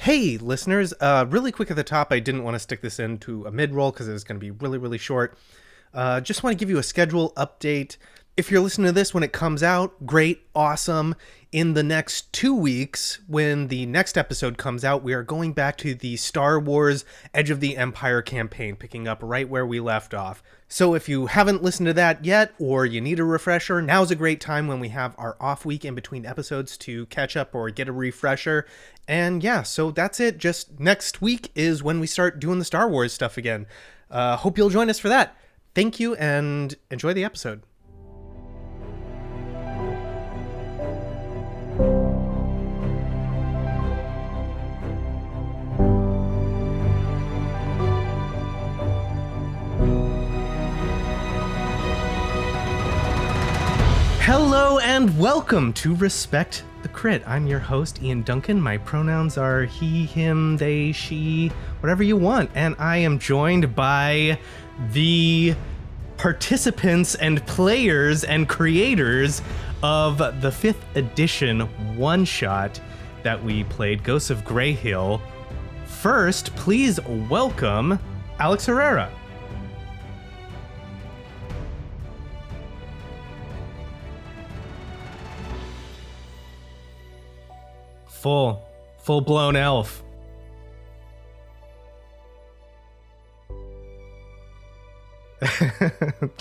Hey, listeners, really quick at the top, I didn't want to stick this into a mid-roll because it was going to be really, really short. Just want to give you a schedule update. If you're listening to this when it comes out, great, awesome. In the next 2 weeks, when the next episode comes out, we are going back to the Star Wars Edge of the Empire campaign, picking up right where we left off. So if you haven't listened to that yet, or you need a refresher, now's a great time when we have our off week in between episodes to catch up or get a refresher. And yeah, so that's it. Just next week is when we start doing the Star Wars stuff again. Hope you'll join us for that. Thank you, and enjoy the episode. Hello and welcome to Respect the Crit. I'm your host, Ian Duncan. My pronouns are he, him, they, she, whatever you want. And I am joined by the participants and players and creators of the 5th edition one-shot that we played, Ghosts of Grayhill. First, please welcome Alex Herrera. Full-blown elf.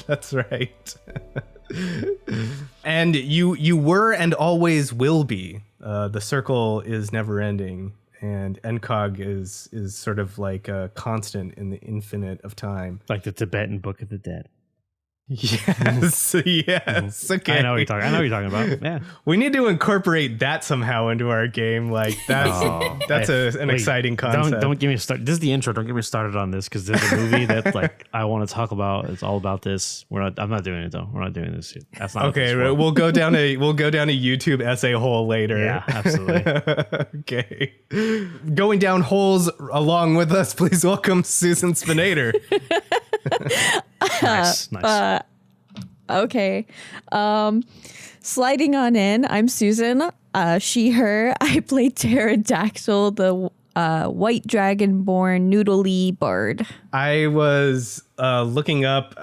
That's right. And you were and always will be. The circle is never ending, and Enkäg is sort of like a constant in the infinite of time. Like the Tibetan Book of the Dead. Yes, yes. Okay. I know what you're talking about. Yeah. We need to incorporate that somehow into our game. Like that's an exciting concept. Don't get me started. This is the intro. Don't get me started on this because there's a movie that like I want to talk about. It's all about this. I'm not doing it though. We're not doing this. That's not okay. We'll go down a YouTube essay hole later. Yeah, absolutely. Okay. Going down holes along with us, please welcome Susan Spenader. Nice. Okay. Sliding on in. I'm Susan. She, her. I played Tahra Dactyl, the white dragonborn noodle-y bard. I was looking up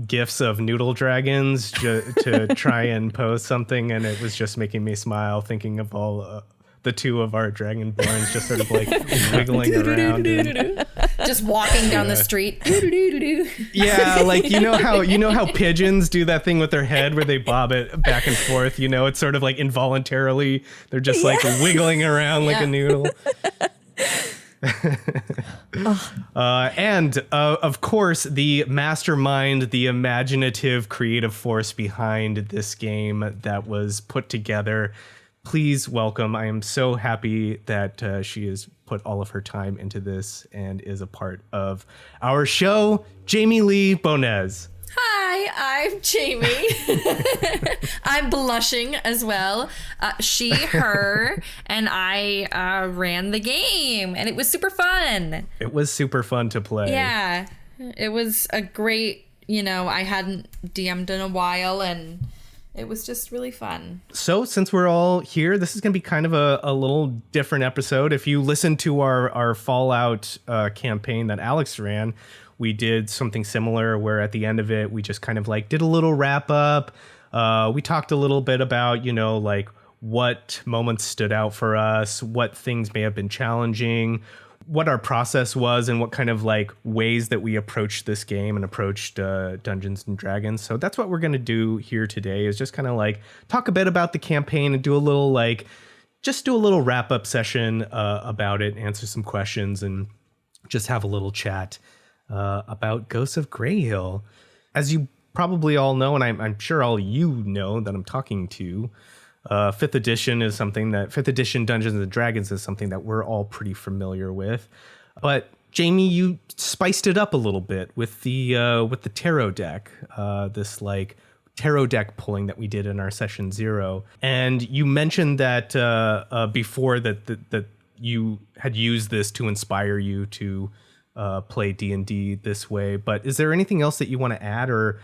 gifs of noodle dragons to try and post something, and it was just making me smile thinking of all the two of our dragonborns just sort of like wiggling around. Just walking down the street. Yeah, like you know how pigeons do that thing with their head where they bob it back and forth. You know, it's sort of like involuntarily they're just like wiggling around like a noodle. And of course, the mastermind, the imaginative, creative force behind this game that was put together. Please welcome. I am so happy that she has put all of her time into this and is a part of our show, Jamie Lee-Bonés. Hi, I'm Jamie. I'm blushing as well. She, her, and I ran the game, and it was super fun. It was super fun to play. Yeah, it was a great, I hadn't DM'd in a while, and it was just really fun. So since we're all here, this is going to be kind of a little different episode. If you listen to our Fallout campaign that Alex ran, we did something similar where at the end of it, we just kind of like did a little wrap up. We talked a little bit about, like what moments stood out for us, what things may have been challenging, what our process was, and what kind of like ways that we approached this game and approached Dungeons and Dragons. So that's what we're going to do here today, is just kind of like talk a bit about the campaign and do a little wrap up session about it, answer some questions, and just have a little chat about Ghosts of Grayhill. As you probably all know, and I'm sure all you know that I'm talking to, 5th edition Dungeons and Dragons is something that we're all pretty familiar with. But Jamie, you spiced it up a little bit with the tarot deck, this like tarot deck pulling that we did in our session 0. And you mentioned that before that you had used this to inspire you to play D&D this way. But is there anything else that you want to add or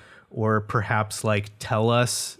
perhaps like tell us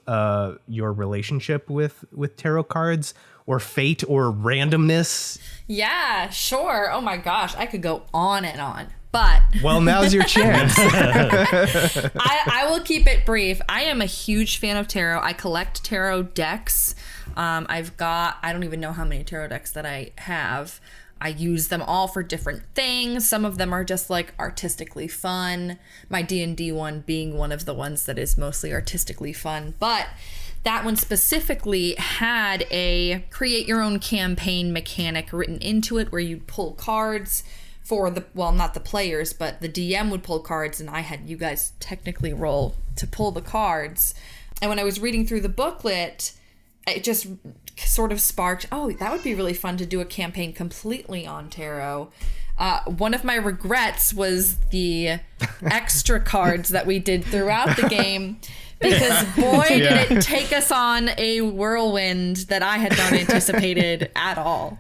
your relationship with tarot cards or fate or randomness? Yeah, sure. Oh my gosh, I could go on and on. But well, now's your chance. I will keep it brief. I am a huge fan of tarot. I collect tarot decks. I've got, I don't even know how many tarot decks that I have. I use them all for different things. Some of them are just like artistically fun. My D&D one being one of the ones that is mostly artistically fun. But that one specifically had a create your own campaign mechanic written into it where you'd pull cards for the, well, not the players, but the DM would pull cards and I had you guys technically roll to pull the cards. And when I was reading through the booklet, it just sort of sparked, oh, that would be really fun to do a campaign completely on tarot. One of my regrets was the extra cards that we did throughout the game, because boy, did it take us on a whirlwind that I had not anticipated at all.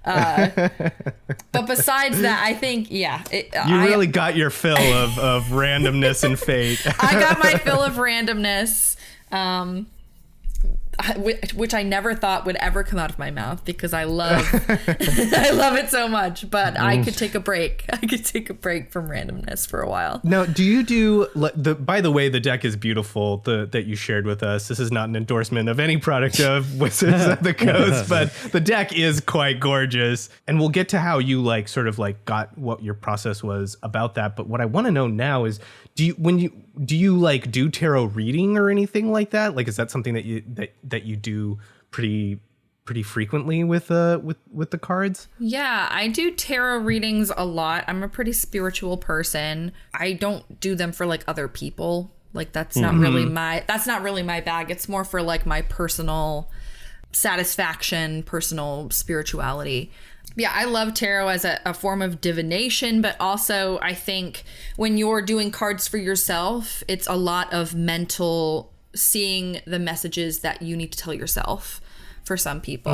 But besides that, I think, yeah. You really got your fill of randomness and fate. I got my fill of randomness. Which I never thought would ever come out of my mouth because I love I love it so much, but I could take a break. I could take a break from randomness for a while. Now, do you do by the way, the deck is beautiful that you shared with us. This is not an endorsement of any product of Wizards of the Coast, but the deck is quite gorgeous. And we'll get to how you sort of got what your process was about that. But what I want to know now is, do you do tarot reading or anything like that? Is that something that you do pretty frequently with the cards? Yeah, I do tarot readings a lot. I'm a pretty spiritual person. I don't do them for other people. That's not really my bag. It's more for my personal satisfaction, personal spirituality. Yeah, I love tarot as a form of divination, but also I think when you're doing cards for yourself, it's a lot of mental seeing the messages that you need to tell yourself for some people.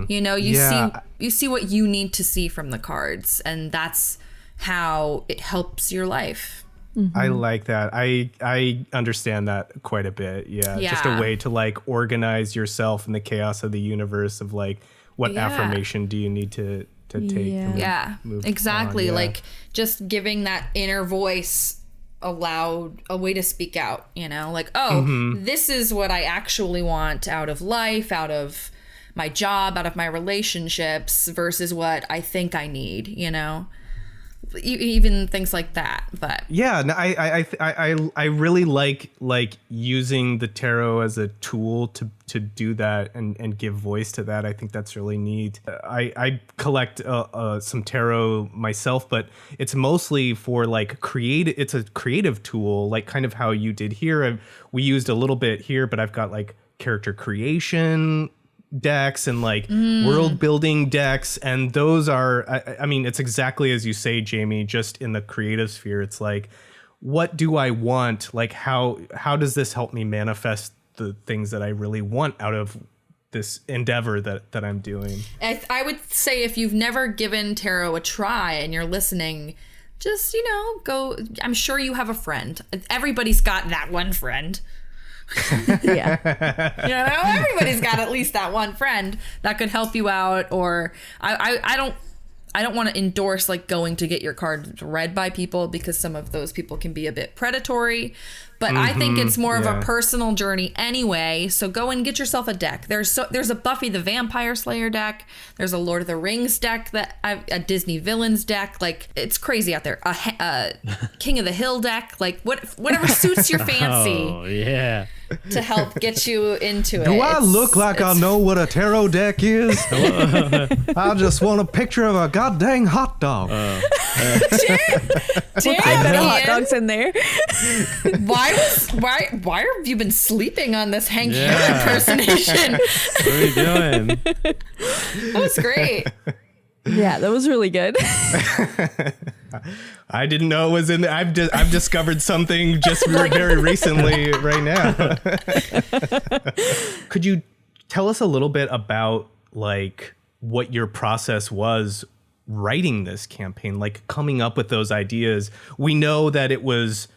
You see what you need to see from the cards, and that's how it helps your life. Mm-hmm. I like that. I understand that quite a bit. Yeah. Just a way to organize yourself in the chaos of the universe of what affirmation do you need to take? Yeah, exactly. On, just giving that inner voice a way to speak out, this is what I actually want out of life, out of my job, out of my relationships versus what I think I need, even things like that. But yeah, no, I really like using the tarot as a tool to do that and give voice to that. I think that's really neat. I collect some tarot myself, but it's mostly for it's a creative tool, kind of how you did here. We used a little bit here, but I've got character creation decks and world building decks, and those are I mean, it's exactly as you say, Jamie, just in the creative sphere. It's what do I want? How does this help me manifest the things that I really want out of this endeavor that I'm doing? I would say if you've never given tarot a try and you're listening, just go. I'm sure you have a friend. Everybody's got that one friend. Yeah. Everybody's got at least that one friend that could help you out. Or I don't want to endorse going to get your cards read by people, because some of those people can be a bit predatory. But I think it's more of a personal journey anyway. So go and get yourself a deck. There's a Buffy the Vampire Slayer deck. There's a Lord of the Rings deck, a Disney villains deck. It's crazy out there. A King of the Hill deck. Whatever suits your fancy. Oh yeah. To help get you into it. Do I look like I know what a tarot deck is? I just want a picture of a goddamn hot dog. Damn, I bet a hot Ian. dog's in there. Why have you been sleeping on this Hank Hill impersonation? What are you doing? That was great. Yeah, that was really good. I didn't know it was in there. I've discovered something just very recently right now. Could you tell us a little bit about what your process was writing this campaign, coming up with those ideas? We know that it was,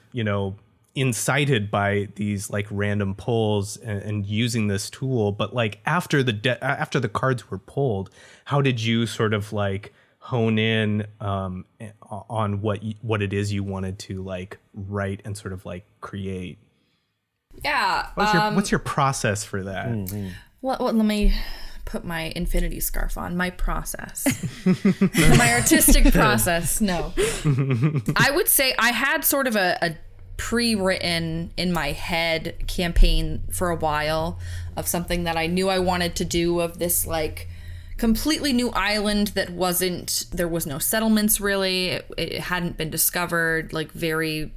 incited by these like random pulls and using this tool, but like after the cards were pulled, how did you sort of like hone in on what it is you wanted to like write and sort of like create? Yeah. What's your process for that? Well, let me put my infinity scarf on. My process. My artistic process. No. I would say I had sort of a pre-written in my head campaign for a while of something that I knew I wanted to do, of this like completely new island that there was no settlements really. It hadn't been discovered, like very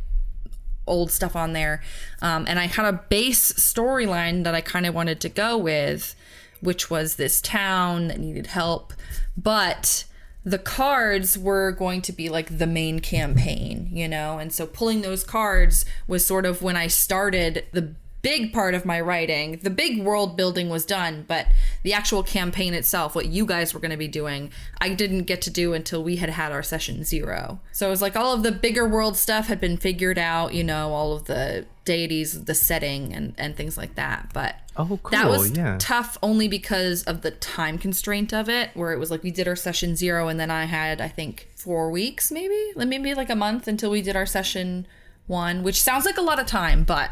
old stuff on there. And I had a base storyline that I kind of wanted to go with, which was this town that needed help. But the cards were going to be like the main campaign, you know? And so pulling those cards was sort of when I started the big part of my writing. The big world building was done, but the actual campaign itself, what you guys were going to be doing, I didn't get to do until we had our session 0. So it was like all of the bigger world stuff had been figured out, you know, all of the deities, the setting and things like that. But cool. That was tough only because of the time constraint of it, where it was like we did our session 0 and then I had, I think, 4 weeks, maybe like a month until we did our session 1, which sounds like a lot of time, but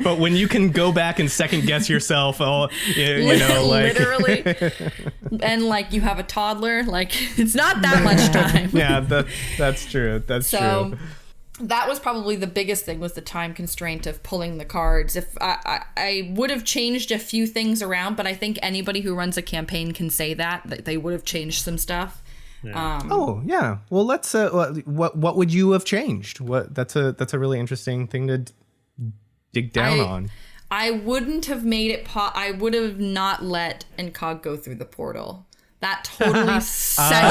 but when you can go back and second guess yourself, you know, like literally, and like you have a toddler, like it's not that much time. Yeah, that's true. That's true. That was probably the biggest thing, was the time constraint of pulling the cards. If I would have changed a few things around, but I think anybody who runs a campaign can say that they would have changed some stuff. Yeah. Well, let's. What would you have changed? That's a really interesting thing to dig down on. I wouldn't have made it. I would have not let Enkäg go through the portal. That totally set you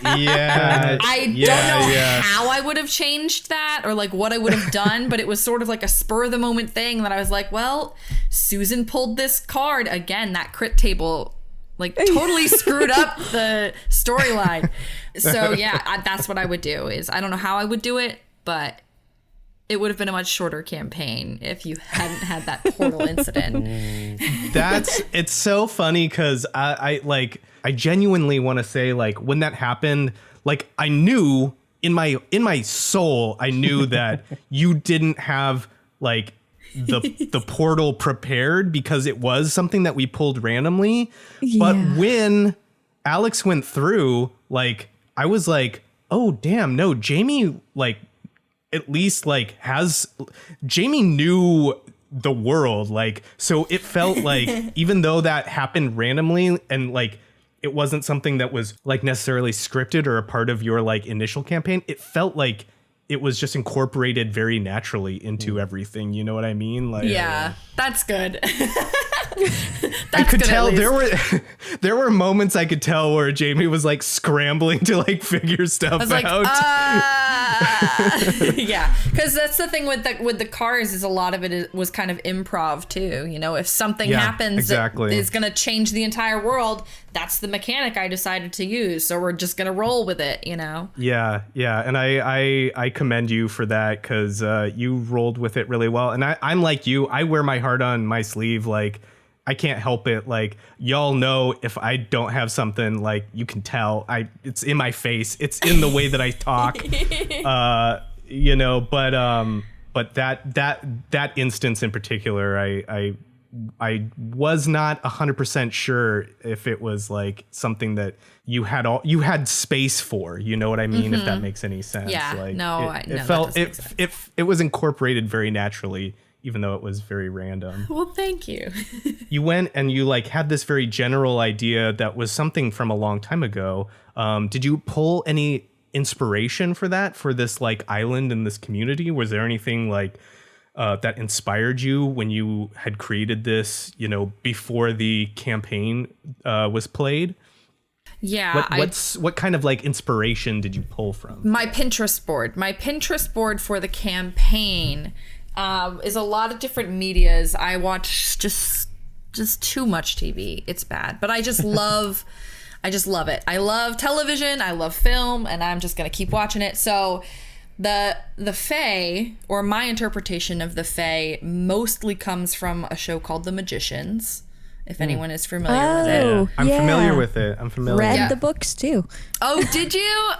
guys. Yeah. I don't know how I would have changed that or like what I would have done, but it was sort of like a spur of the moment thing that I was like, well, Susan pulled this card again. That crit table like totally screwed up the storyline. So yeah, that's what I would do. Is I don't know how I would do it, but it would have been a much shorter campaign if you hadn't had that portal incident. It's so funny because I genuinely want to say, like, when that happened, like I knew in my soul, I knew that you didn't have like the portal prepared because it was something that we pulled randomly. Yeah. But when Alex went through, like, I was like, oh damn, no, Jamie, like, at least like Jamie knew the world, like, so it felt like even though that happened randomly and like it wasn't something that was like necessarily scripted or a part of your like initial campaign, it felt like it was just incorporated very naturally into everything. You know what I mean? Like, yeah, that's good. I could tell there were moments I could tell where Jamie was like scrambling to like figure stuff out. Yeah, because that's the thing with the cars, is a lot of it was kind of improv too. You know, if something happens that is going to change the entire world, that's the mechanic I decided to use. So we're just going to roll with it, you know? Yeah. And I commend you for that, because you rolled with it really well. And I'm like you, I wear my heart on my sleeve. Like, I can't help it. Like, y'all know if I don't have something, like, you can tell. It's in my face. It's in the way that I talk. You know, but that instance in particular, I was not 100% sure if it was like something that you had space for, you know what I mean? If that makes any sense. Yeah. Like, no, it felt it was incorporated very naturally, even though it was very random. Well, thank you. You went and you like had this very general idea that was something from a long time ago. Did you pull any inspiration for this like island and this community? Was there anything like that inspired you when you had created this, you know, before the campaign was played? Yeah. What kind of like inspiration did you pull from? My Pinterest board for the campaign is a lot of different medias. I watch just too much TV. It's bad, but I just love it. I love television. I love film, and I'm just going to keep watching it. So The Fae, or my interpretation of the Fae, mostly comes from a show called The Magicians. If anyone is familiar with it. I'm familiar with it. I'm familiar. Read Yeah. the books too. Oh, did you?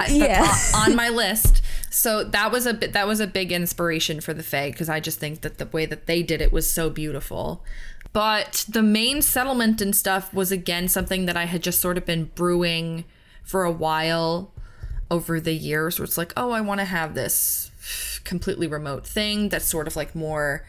Yeah. On my list. So that was a big inspiration for the Fae, because I just think that the way that they did it was so beautiful. But the main settlement and stuff was, again, something that I had just sort of been brewing for a while over the years, where it's like, oh, I want to have this completely remote thing that's sort of like more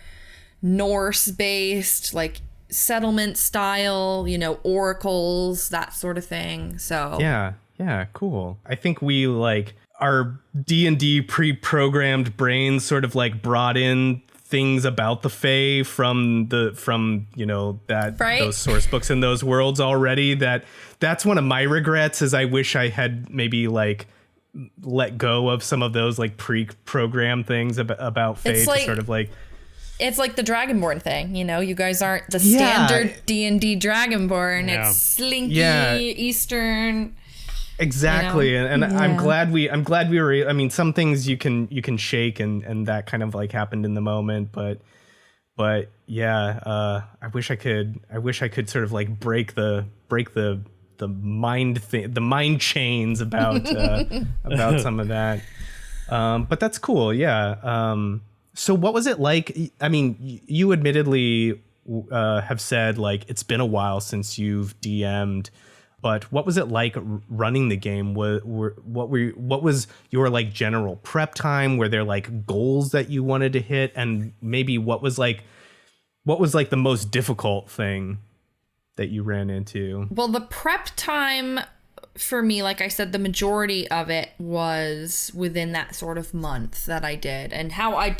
Norse based, like settlement style, oracles, that sort of thing. So yeah, cool. I think we like our D&D pre-programmed brains sort of like brought in things about the Fae from that Right? those source books in those worlds already. That's one of my regrets, is I wish I had maybe like let go of some of those like pre-programmed things about Fae, It's to like- sort of like. it's like the Dragonborn thing, you guys aren't the standard D&D Dragonborn. Yeah. It's slinky, Yeah. Eastern. Exactly, and I'm Yeah. glad we were. I mean, some things you can shake, and that kind of like happened in the moment, but yeah, I wish I could sort of like break the mind chains about some of that. But that's cool, yeah. So what was it like? I mean, you admittedly have said like it's been a while since you've DM'd. But what was it like running the game? What was your like general prep time? Were there like goals that you wanted to hit? And maybe what was like the most difficult thing that you ran into? Well, the prep time for me, like I said, the majority of it was within that sort of month that I did. And how I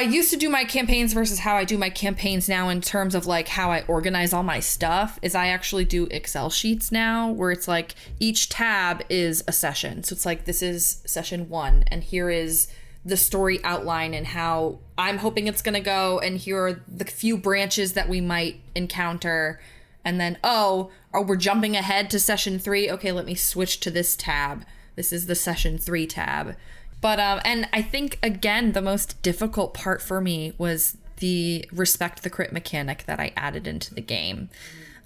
used to do my campaigns versus how I do my campaigns now in terms of like how I organize all my stuff is I actually do Excel sheets now, where it's like each tab is a session. So it's like, this is session 1, and here is the story outline and how I'm hoping it's going to go, and here are the few branches that we might encounter. And then, we're jumping ahead to session 3. Okay, let me switch to this tab. This is the session 3 tab. But, and I think, again, the most difficult part for me was the respect the crit mechanic that I added into the game.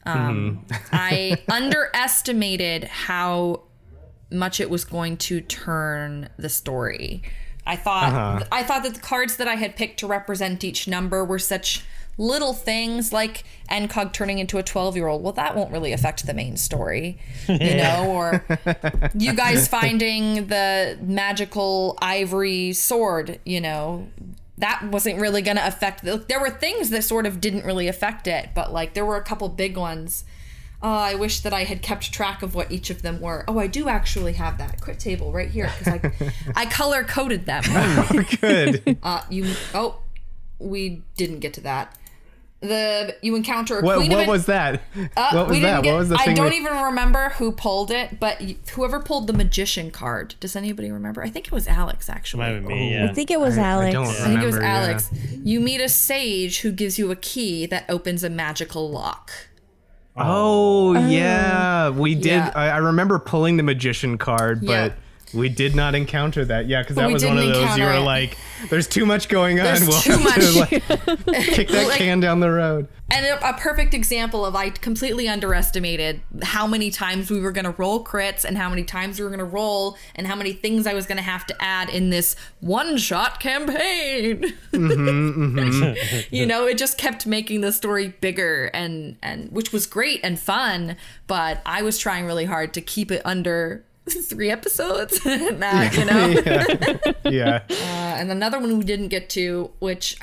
I underestimated how much it was going to turn the story. I thought that the cards that I had picked to represent each number were such little things, like Enkäg turning into a 12-year-old. Well, that won't really affect the main story, or you guys finding the magical ivory sword, that wasn't really going to affect. There were things that sort of didn't really affect it, but like there were a couple big ones. Oh, I wish that I had kept track of what each of them were. Oh, I do actually have that crit table right here, because I color coded them. Good. We didn't get to that. You encounter a What queen of was that? What was we that? didn't What was the I thing? don't even remember who pulled it, but whoever pulled the magician card. Does anybody remember? I think it was Alex, actually. Might be me, yeah. I think it was Alex. I don't I think it was remember, yeah. Alex. You meet a sage who gives you a key that opens a magical lock. Oh yeah, we did. Yeah. I remember pulling the magician card, but Yeah. we did not encounter that. Yeah, because But that we was one of didn't those you encounter were it. like, "There's too much going on. There's We'll too have much. to like, kick that Like- can down the road." And a perfect example of I completely underestimated how many times we were going to roll crits and how many times we were going to roll and how many things I was going to have to add in this one-shot campaign. It just kept making the story bigger and which was great and fun, but I was trying really hard to keep it under 3 episodes. Yeah. And another one we didn't get to, which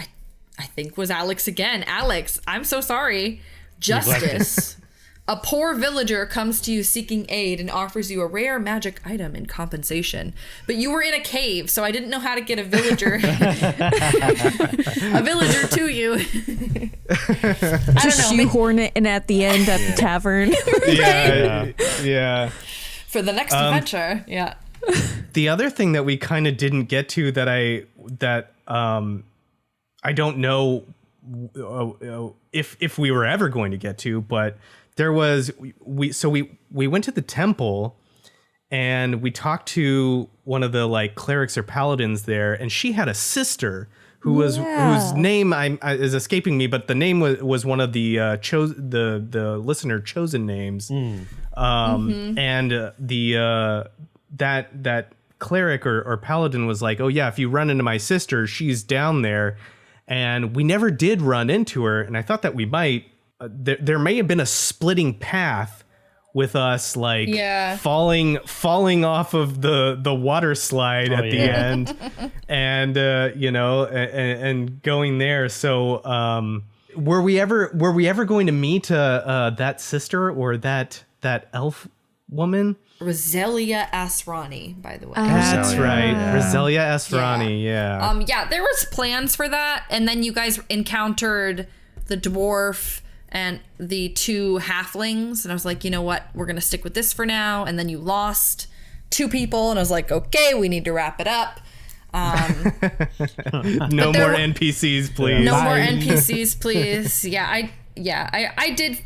I think was Alex again. Alex, I'm so sorry. Justice. A poor villager comes to you seeking aid and offers you a rare magic item in compensation. But you were in a cave, so I didn't know how to get a villager to you. I don't know. Shoehorn it in at the end at the tavern. Yeah. For the next adventure. Yeah. The other thing that we kind of didn't get to that I don't know if we were ever going to get to, but there was we went to the temple, and we talked to one of the like clerics or paladins there, and she had a sister who was whose name is escaping me, but the name was one of the the listener chosen names. And that cleric or paladin was like, oh yeah, if you run into my sister, she's down there. And we never did run into her, and I thought that we might. There may have been a splitting path with us, like falling off of the water slide at the end, and and going there. So were we ever going to meet that sister or that elf woman? Roselia Asrani, by the way. That's right. Roselia Asrani, yeah. There was plans for that, and then you guys encountered the dwarf and the 2 halflings, and I was like, you know what, we're gonna stick with this for now. And then you lost 2 people, and I was like, okay, we need to wrap it up. No more NPCs, please. No more NPCs, please. I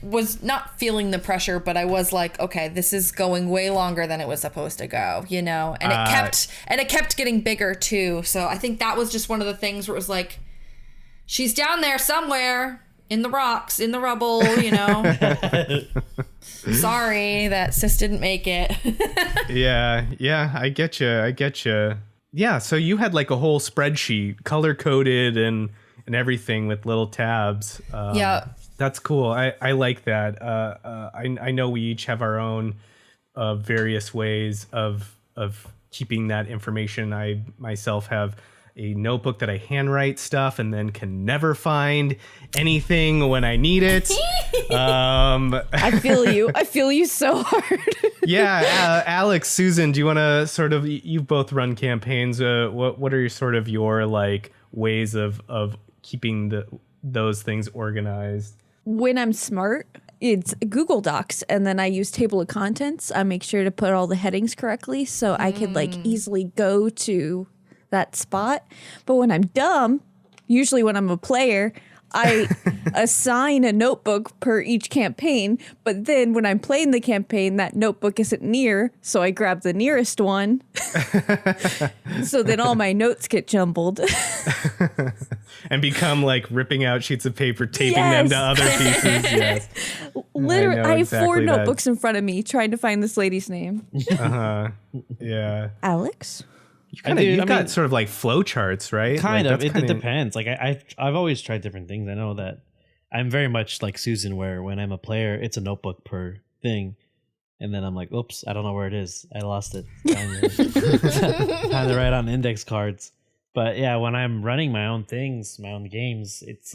was not feeling the pressure, but I was like, okay, this is going way longer than it was supposed to go, and it kept getting bigger too. So I think that was just one of the things where it was like, she's down there somewhere in the rocks, in the rubble, Sorry that sis didn't make it. Yeah, I get you. Yeah, so you had like a whole spreadsheet, color coded and everything with little tabs. That's cool. I like that. I know we each have our own various ways of keeping that information. I myself have a notebook that I handwrite stuff and then can never find anything when I need it. I feel you. I feel you so hard. Yeah, Alex, Susan, do you want to sort of? You've both run campaigns. What are your sort of your like ways of keeping those things organized? When I'm smart, it's Google Docs, and then I use table of contents. I make sure to put all the headings correctly so I could like easily go to that spot. But when I'm dumb, usually when I'm a player, I assign a notebook per each campaign. But then when I'm playing the campaign, that notebook isn't near, so I grab the nearest one. So then all my notes get jumbled. And become like ripping out sheets of paper, taping them to other pieces. Yes. Literally, I have 4 notebooks in front of me trying to find this lady's name. Yeah. Alex? You've got sort of like flow charts, right? Kind of. It depends. Like I've always tried different things. I know that I'm very much like Susan, where when I'm a player, it's a notebook per thing. And then I'm like, oops, I don't know where it is. I lost it. Time to write on index cards. But yeah, when I'm running my own things, my own games, it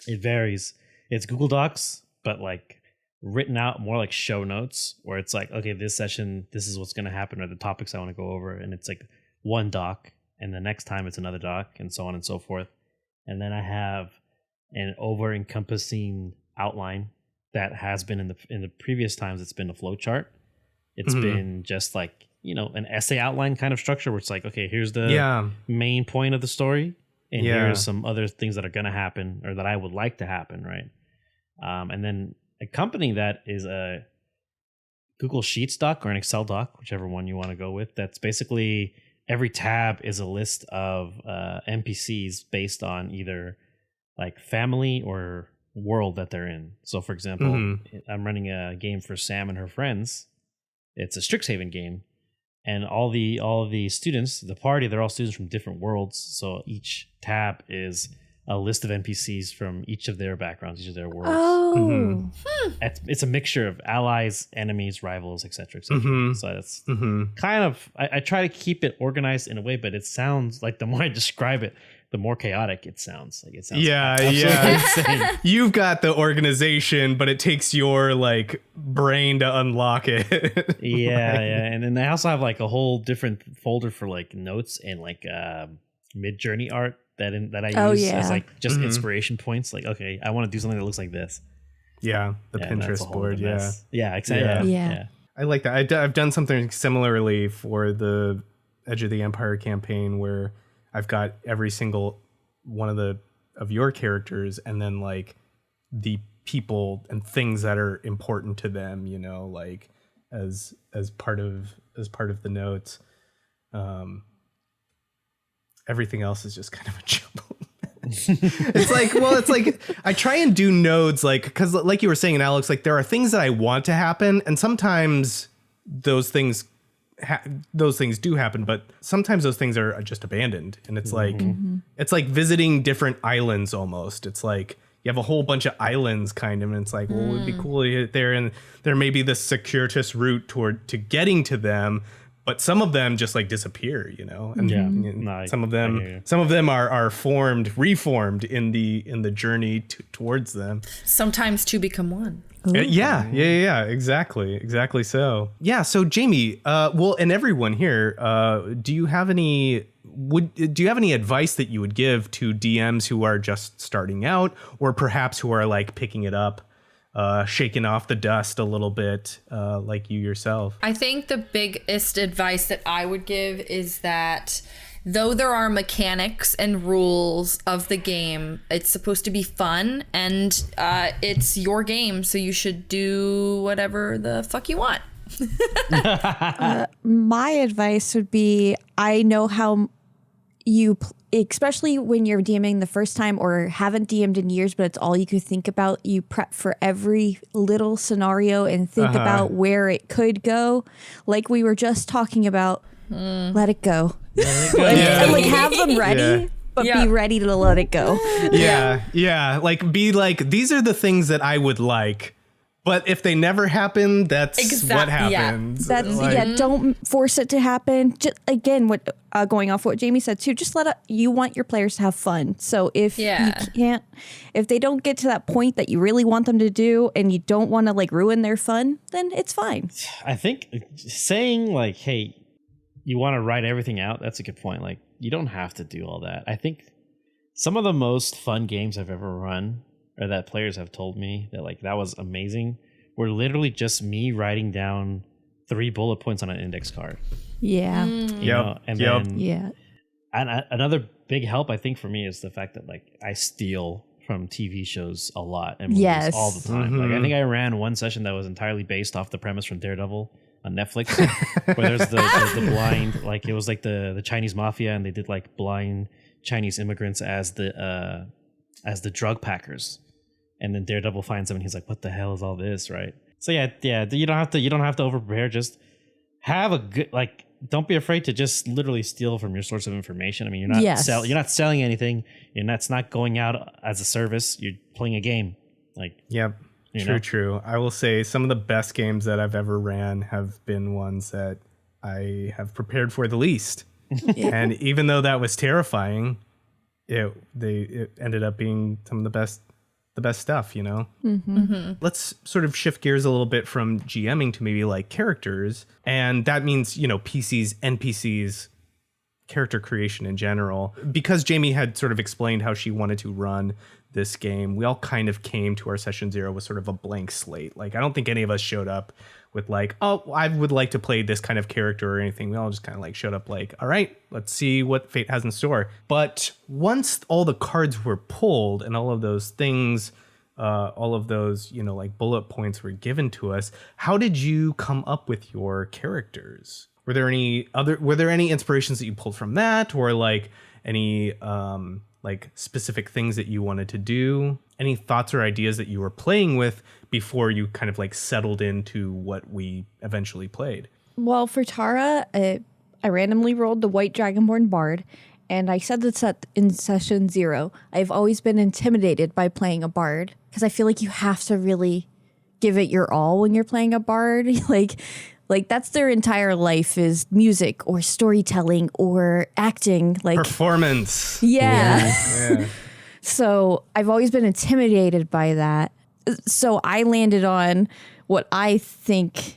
varies. It's Google Docs, but like written out more like show notes, where it's like, okay, this session, this is what's going to happen, or the topics I want to go over. And it's like one doc, and the next time it's another doc, and so on and so forth. And then I have an over encompassing outline that has been in the previous times. It's been a flow chart. It's been just like, an essay outline kind of structure, where it's like, okay, here's the main point of the story, and here's some other things that are going to happen, or that I would like to happen, right? And then accompanying that is a Google Sheets doc or an Excel doc, whichever one you want to go with. That's basically every tab is a list of NPCs based on either like family or world that they're in. So, for example, I'm running a game for Sam and her friends. It's a Strixhaven game. And all the students, the party, they're all students from different worlds. So each tab is a list of NPCs from each of their backgrounds, each of their worlds. Oh, It's a mixture of allies, enemies, rivals, etc., etc. So that's kind of. I try to keep it organized in a way, but it sounds like the more I describe it, the more chaotic it sounds. Like it sounds insane. You've got the organization, but it takes your like brain to unlock it. Yeah. And then I also have like a whole different folder for like notes and like mid-journey art that I use as like just inspiration points. Like, okay, I want to do something that looks like this. Yeah, the Pinterest board. Yeah, exactly. Yeah. I like that. I've done something similarly for the Edge of the Empire campaign, where I've got every single one of your characters, and then like the people and things that are important to them. Like as part of the notes. Everything else is just kind of a jumble. It's like I try and do nodes like, because like you were saying, Alex, like there are things that I want to happen, and sometimes those things do happen, but sometimes those things are just abandoned, and it's like it's like visiting different islands almost. It's like you have a whole bunch of islands kind of, and it's like, well, it would be cool to get there, and there may be this circuitous route to getting to them, but some of them just like disappear, you know, and some of them are reformed in the journey towards them. Sometimes two become one. Yeah, exactly so. Yeah, so Jamie, well, and everyone here, do you have any advice that you would give to DMs who are just starting out, or perhaps who are like picking it up, shaking off the dust a little bit, like you yourself? I think the biggest advice that I would give is that though there are mechanics and rules of the game, it's supposed to be fun, and it's your game, so you should do whatever the fuck you want. My advice would be, I know how especially when you're DMing the first time or haven't DM'd in years, but it's all you could think about. You prep for every little scenario and think about where it could go. Like we were just talking about, let it go. Like have them ready, but be ready to let it go. Yeah. Like be like, these are the things that I would like, but if they never happen, that's what happens. Don't force it to happen. Just again, going off what Jamie said too, just you want your players to have fun. So if if they don't get to that point that you really want them to do, and you don't want to like ruin their fun, then it's fine. I think saying like, hey, you want to write everything out, that's a good point. Like, you don't have to do all that. I think some of the most fun games I've ever run, or that players have told me that like that was amazing, were literally just me writing down 3 bullet points on an index card. Yeah. And another big help I think for me is the fact that like I steal from TV shows a lot and movies all the time. Like I think I ran one session that was entirely based off the premise from Daredevil on Netflix, where there's the blind, like it was like the Chinese mafia, and they did like blind Chinese immigrants as the drug packers, and then Daredevil finds them and he's like, what the hell is all this, right? So you don't have to over prepare. Just have a good, like, don't be afraid to just literally steal from your source of information. I mean, you're not selling anything, and that's not going out as a service. You're playing a game. Like, True. I will say some of the best games that I've ever ran have been ones that I have prepared for the least. And even though that was terrifying, it ended up being some of the best stuff, you know? Let's sort of shift gears a little bit from GMing to maybe like characters. And that means, you know, PCs, NPCs, character creation in general. Because Jamie had sort of explained how she wanted to run this game, we all kind of came to our session 0 with sort of a blank slate. Like, I don't think any of us showed up with like, oh, I would like to play this kind of character or anything. We all just kind of like showed up like, all right, let's see what fate has in store. But once all the cards were pulled and all of those things, all of those, you know, like bullet points were given to us, how did you come up with your characters? Were there any inspirations that you pulled from that, or like any like specific things that you wanted to do? Any thoughts or ideas that you were playing with before you kind of like settled into what we eventually played? Well, for Tahra, I randomly rolled the White Dragonborn Bard, and I said this in session 0. I've always been intimidated by playing a bard because I feel like you have to really give it your all when you're playing a bard. Like that's their entire life, is music or storytelling or acting, like performance. Yeah. So I've always been intimidated by that. So I landed on what I think,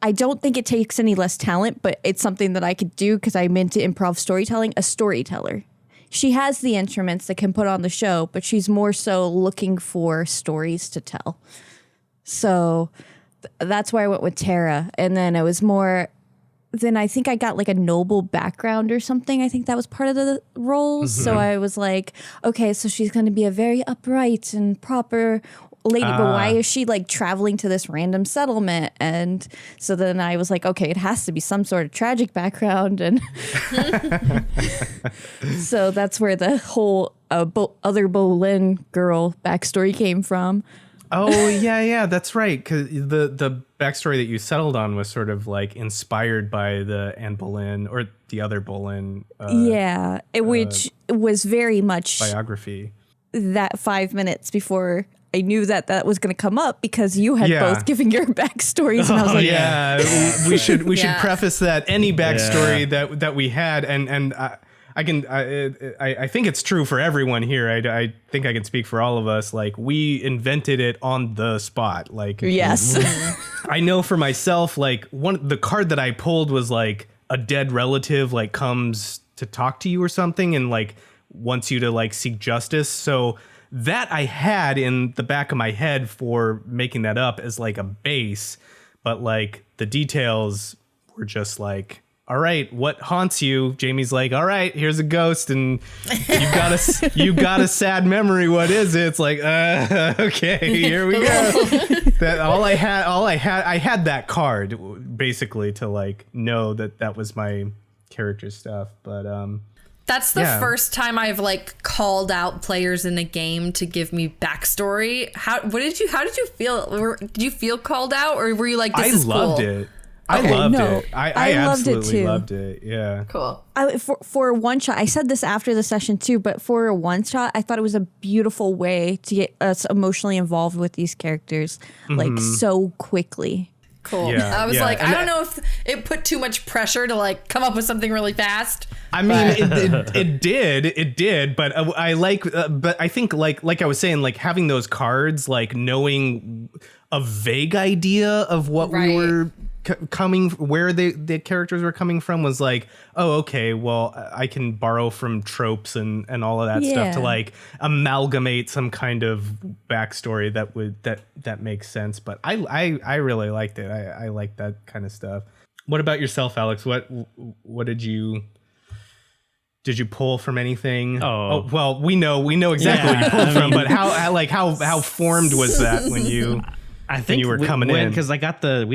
I don't think it takes any less talent, but it's something that I could do because I'm into improv storytelling, a storyteller. She has the instruments that can put on the show, but she's more so looking for stories to tell. So that's why I went with Tahra. And then it was more, then I think I got like a noble background or something. I think that was part of the roles. So I was like, okay, so she's going to be a very upright and proper lady, but why is she like traveling to this random settlement? And so then I was like, okay, it has to be some sort of tragic background. And so that's where the whole other Bolin girl backstory came from. Oh, yeah, that's right. Because the backstory that you settled on was sort of like inspired by the Anne Boleyn or the other Boleyn which was very much biography. That 5 minutes before I knew that was going to come up because you had both given your backstories. And I was like, we should preface that any backstory that we had. And I think it's true for everyone here. I think I can speak for all of us. Like, we invented it on the spot. Like, yes. I know for myself, like, the card that I pulled was like a dead relative, like, comes to talk to you or something and like wants you to like seek justice. So that I had in the back of my head for making that up as like a base, but like the details were just like, all right, what haunts you? Jamie's like, all right, here's a ghost, and you've got a sad memory. What is it? It's like, okay, here we go. I had that card basically to like know that was my character stuff. But that's the first time I've like called out players in a game to give me backstory. How did you feel? Did you feel called out, or were you like, this is cool? I loved it. I loved it. I absolutely loved it. Yeah. Cool. For a one shot, I said this after the session too, but for a one shot, I thought it was a beautiful way to get us emotionally involved with these characters like so quickly. Cool. Yeah, I was yeah. like, I don't know if it put too much pressure to like come up with something really fast. I mean, it did, but but I think like I was saying, like having those cards, like knowing a vague idea of what we were where the characters were coming from was like, oh, okay, well, I can borrow from tropes and all of that stuff to like amalgamate some kind of backstory that makes sense. But I really liked it. I like that kind of stuff. What about yourself, Alex? What did you pull from anything? Oh well, we know exactly what you pulled from, but how formed was that when you? I think you were coming in because we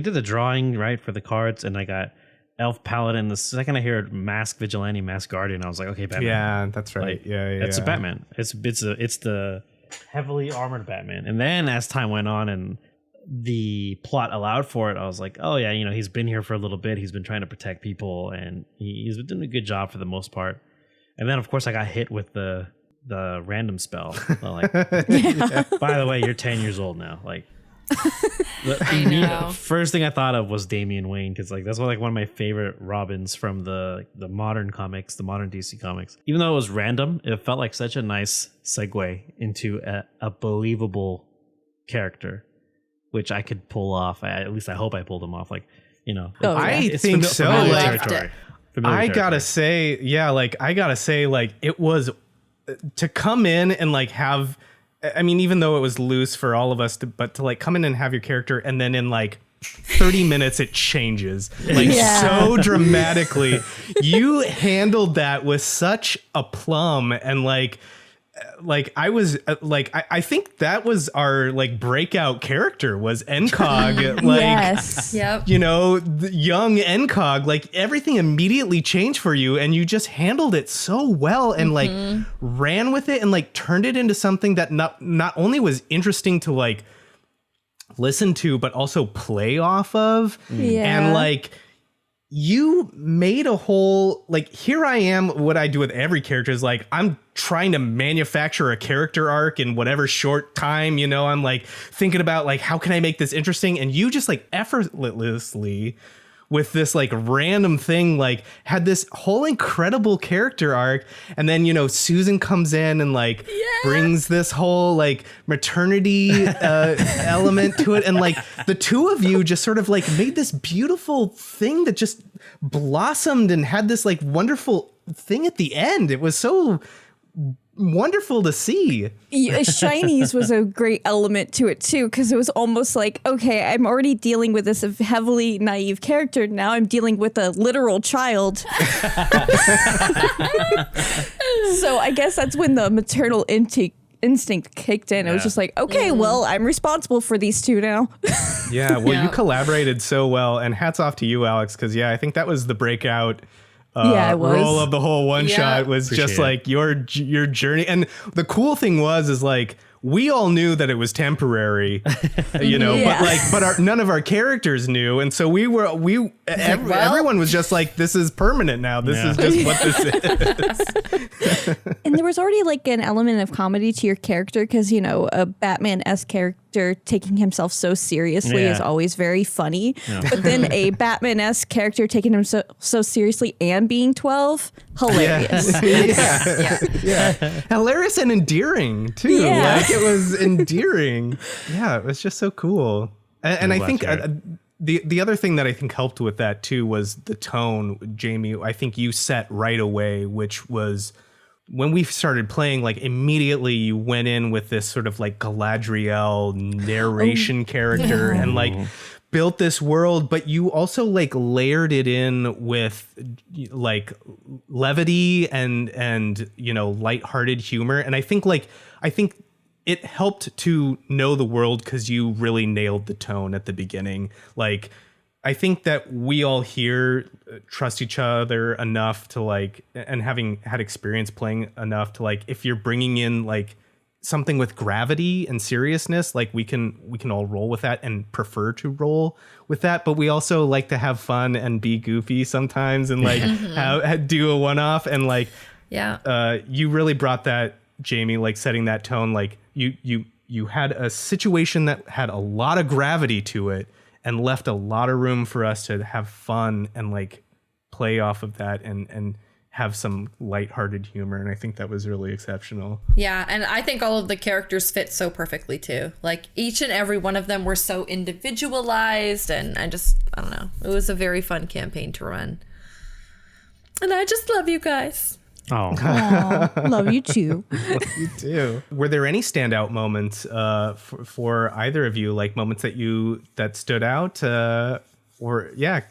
did the drawing right for the cards, and I got Elf Paladin. The second I heard Mask Vigilante, Mask Guardian, I was like, okay, Batman. Yeah, that's right. Like, it's a Batman. It's the heavily armored Batman. And then as time went on and the plot allowed for it, I was like, oh yeah, he's been here for a little bit. He's been trying to protect people, and he's been doing a good job for the most part. And then of course I got hit with the random spell. So, like, by the way, you're 10 years old now. Like. I know. First thing I thought of was Damian Wayne, because like that's one of my favorite Robins from the modern comics, the modern DC comics. Even though it was random, it felt like such a nice segue into a believable character, which I could pull off. At least I hope I pulled him off. Like, I think so. I gotta say, it was to come in and like have. I mean, even though it was loose for all of us, but to like come in and have your character, and then in like 30 minutes it changes like so dramatically. You handled that with such aplomb, and like I was like I think that was our like breakout character was Enkäg. Like, yes. Yep. The young Enkäg, like everything immediately changed for you, and you just handled it so well and like ran with it and like turned it into something that not only was interesting to like listen to but also play off of. And like you made a whole, like, here I am, what I do with every character is like, I'm trying to manufacture a character arc in whatever short time, I'm like thinking about like, how can I make this interesting? And you just like effortlessly with this like random thing, like had this whole incredible character arc. And then, Susan comes in and like brings this whole like maternity element to it. And like the two of you just sort of like made this beautiful thing that just blossomed and had this like wonderful thing at the end. It was so wonderful to see. Shinies was a great element to it too, because it was almost like, okay, I'm already dealing with this heavily naive character. Now I'm dealing with a literal child. So I guess that's when the maternal instinct kicked in. It was just like, okay, well, I'm responsible for these two now. Yeah, well, you collaborated so well, and hats off to you, Alex, because I think that was the breakout it was. role of the whole one shot. Was Appreciate just it. like your journey, and the cool thing was like we all knew that it was temporary, but none of our characters knew, and so everyone was just like, this is permanent now. This is just what this is. And there was already like an element of comedy to your character because, a Batman-esque character taking himself so seriously is always very funny. Yeah. But then a Batman-esque character taking himself so seriously and being 12, hilarious. Yeah. Hilarious and endearing too. Yeah. Like it was endearing. Yeah, it was just so cool. And I think the other thing that I think helped with that too was the tone, Jamie. I think you set right away, which was when we started playing, like immediately you went in with this sort of like Galadriel narration character and like built this world, but you also like layered it in with like levity and lighthearted humor. And I think it helped to know the world because you really nailed the tone at the beginning. Like, I think that we all here trust each other enough to like, and having had experience playing enough to like, if you're bringing in like something with gravity and seriousness, like we can all roll with that and prefer to roll with that. But we also like to have fun and be goofy sometimes and like do a one-off. And like, you really brought that, Jamie, like setting that tone. Like you had a situation that had a lot of gravity to it and left a lot of room for us to have fun and like play off of that and have some lighthearted humor. And I think that was really exceptional. Yeah, and I think all of the characters fit so perfectly too. Like each and every one of them were so individualized, and I don't know. It was a very fun campaign to run. And I just love you guys. Oh, Aw, love you too. You too. Were there any standout moments for either of you, like moments that stood out? Go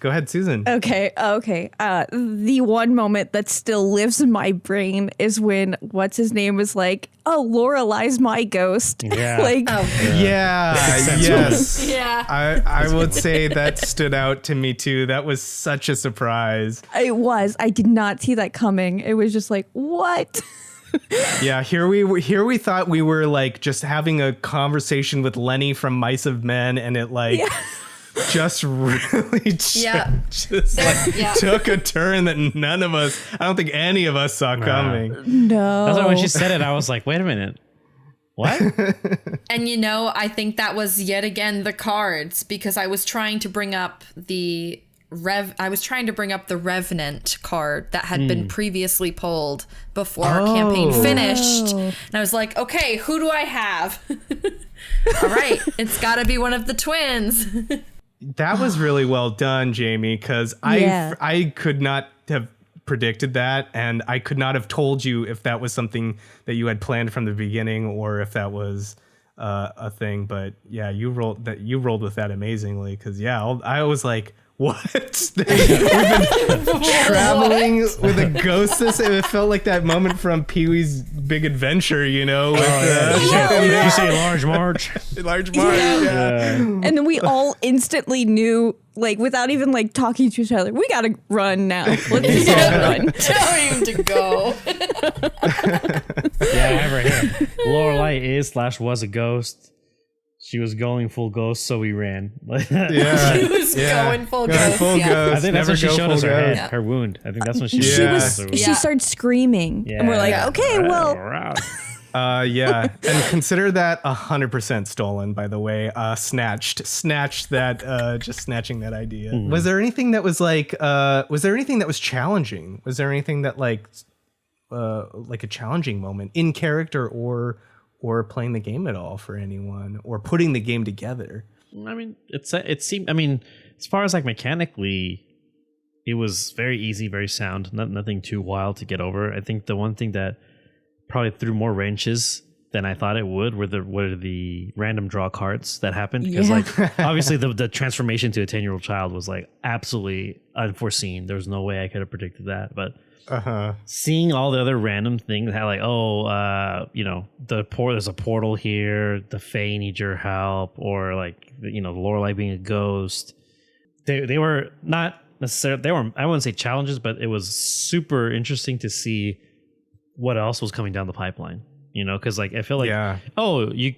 ahead, Susan. Okay. The one moment that still lives in my brain is when what's his name was like, "Oh, Lorelai's my ghost." Yeah. Like, Yes. Yeah. I would say that stood out to me too. That was such a surprise. it was. I did not see that coming. It was just like, what? Yeah, here we thought we were like just having a conversation with Lenny from Mice of Men, and it like just really took a turn that none of us, I don't think any of us saw coming. No. that's why when she said it, I was like, wait a minute. What? And I think that was yet again the cards, because I was trying to bring up the Revenant card that had been previously pulled before our campaign finished. And I was like, okay, who do I have? All right, it's got to be one of the twins. That was really well done, Jamie, because I could not have predicted that, and I could not have told you if that was something that you had planned from the beginning or if that was a thing. But yeah, you rolled with that amazingly, because I was like, what? We've been traveling with a ghost. It felt like that moment from Pee-wee's Big Adventure, with You say Large Marge? Large Marge, yeah. And then we all instantly knew, like, without even like talking to each other, we gotta run now. Let's just all run. Tell him to go. Yeah, I have right here. Lorelai is/was a ghost. She was going full ghost, so we ran. Yeah. She was going full ghost. Ghost. I think that's when she showed us her head, Yeah. her wound. I think that's when she She started screaming, and we're like, okay, well, yeah, and consider that 100% stolen, by the way. Snatched that, just snatching that idea. Was there anything that was like, was there anything that was challenging? Was there anything that like a challenging moment in character or playing the game at all for anyone, or putting the game together? I mean, it seemed, I mean, as far as like mechanically, it was very easy, very sound, nothing too wild to get over. I think the one thing that probably threw more wrenches than I thought it would were the random draw cards that happened, because like obviously the transformation to a 10-year-old child was like absolutely unforeseen. There was no way I could have predicted that, but seeing all the other random things, how like, there's a portal here, the Fae need your help, or like, the Lorelei being a ghost. They were not necessarily, I wouldn't say challenges, but it was super interesting to see what else was coming down the pipeline. Because like I feel like,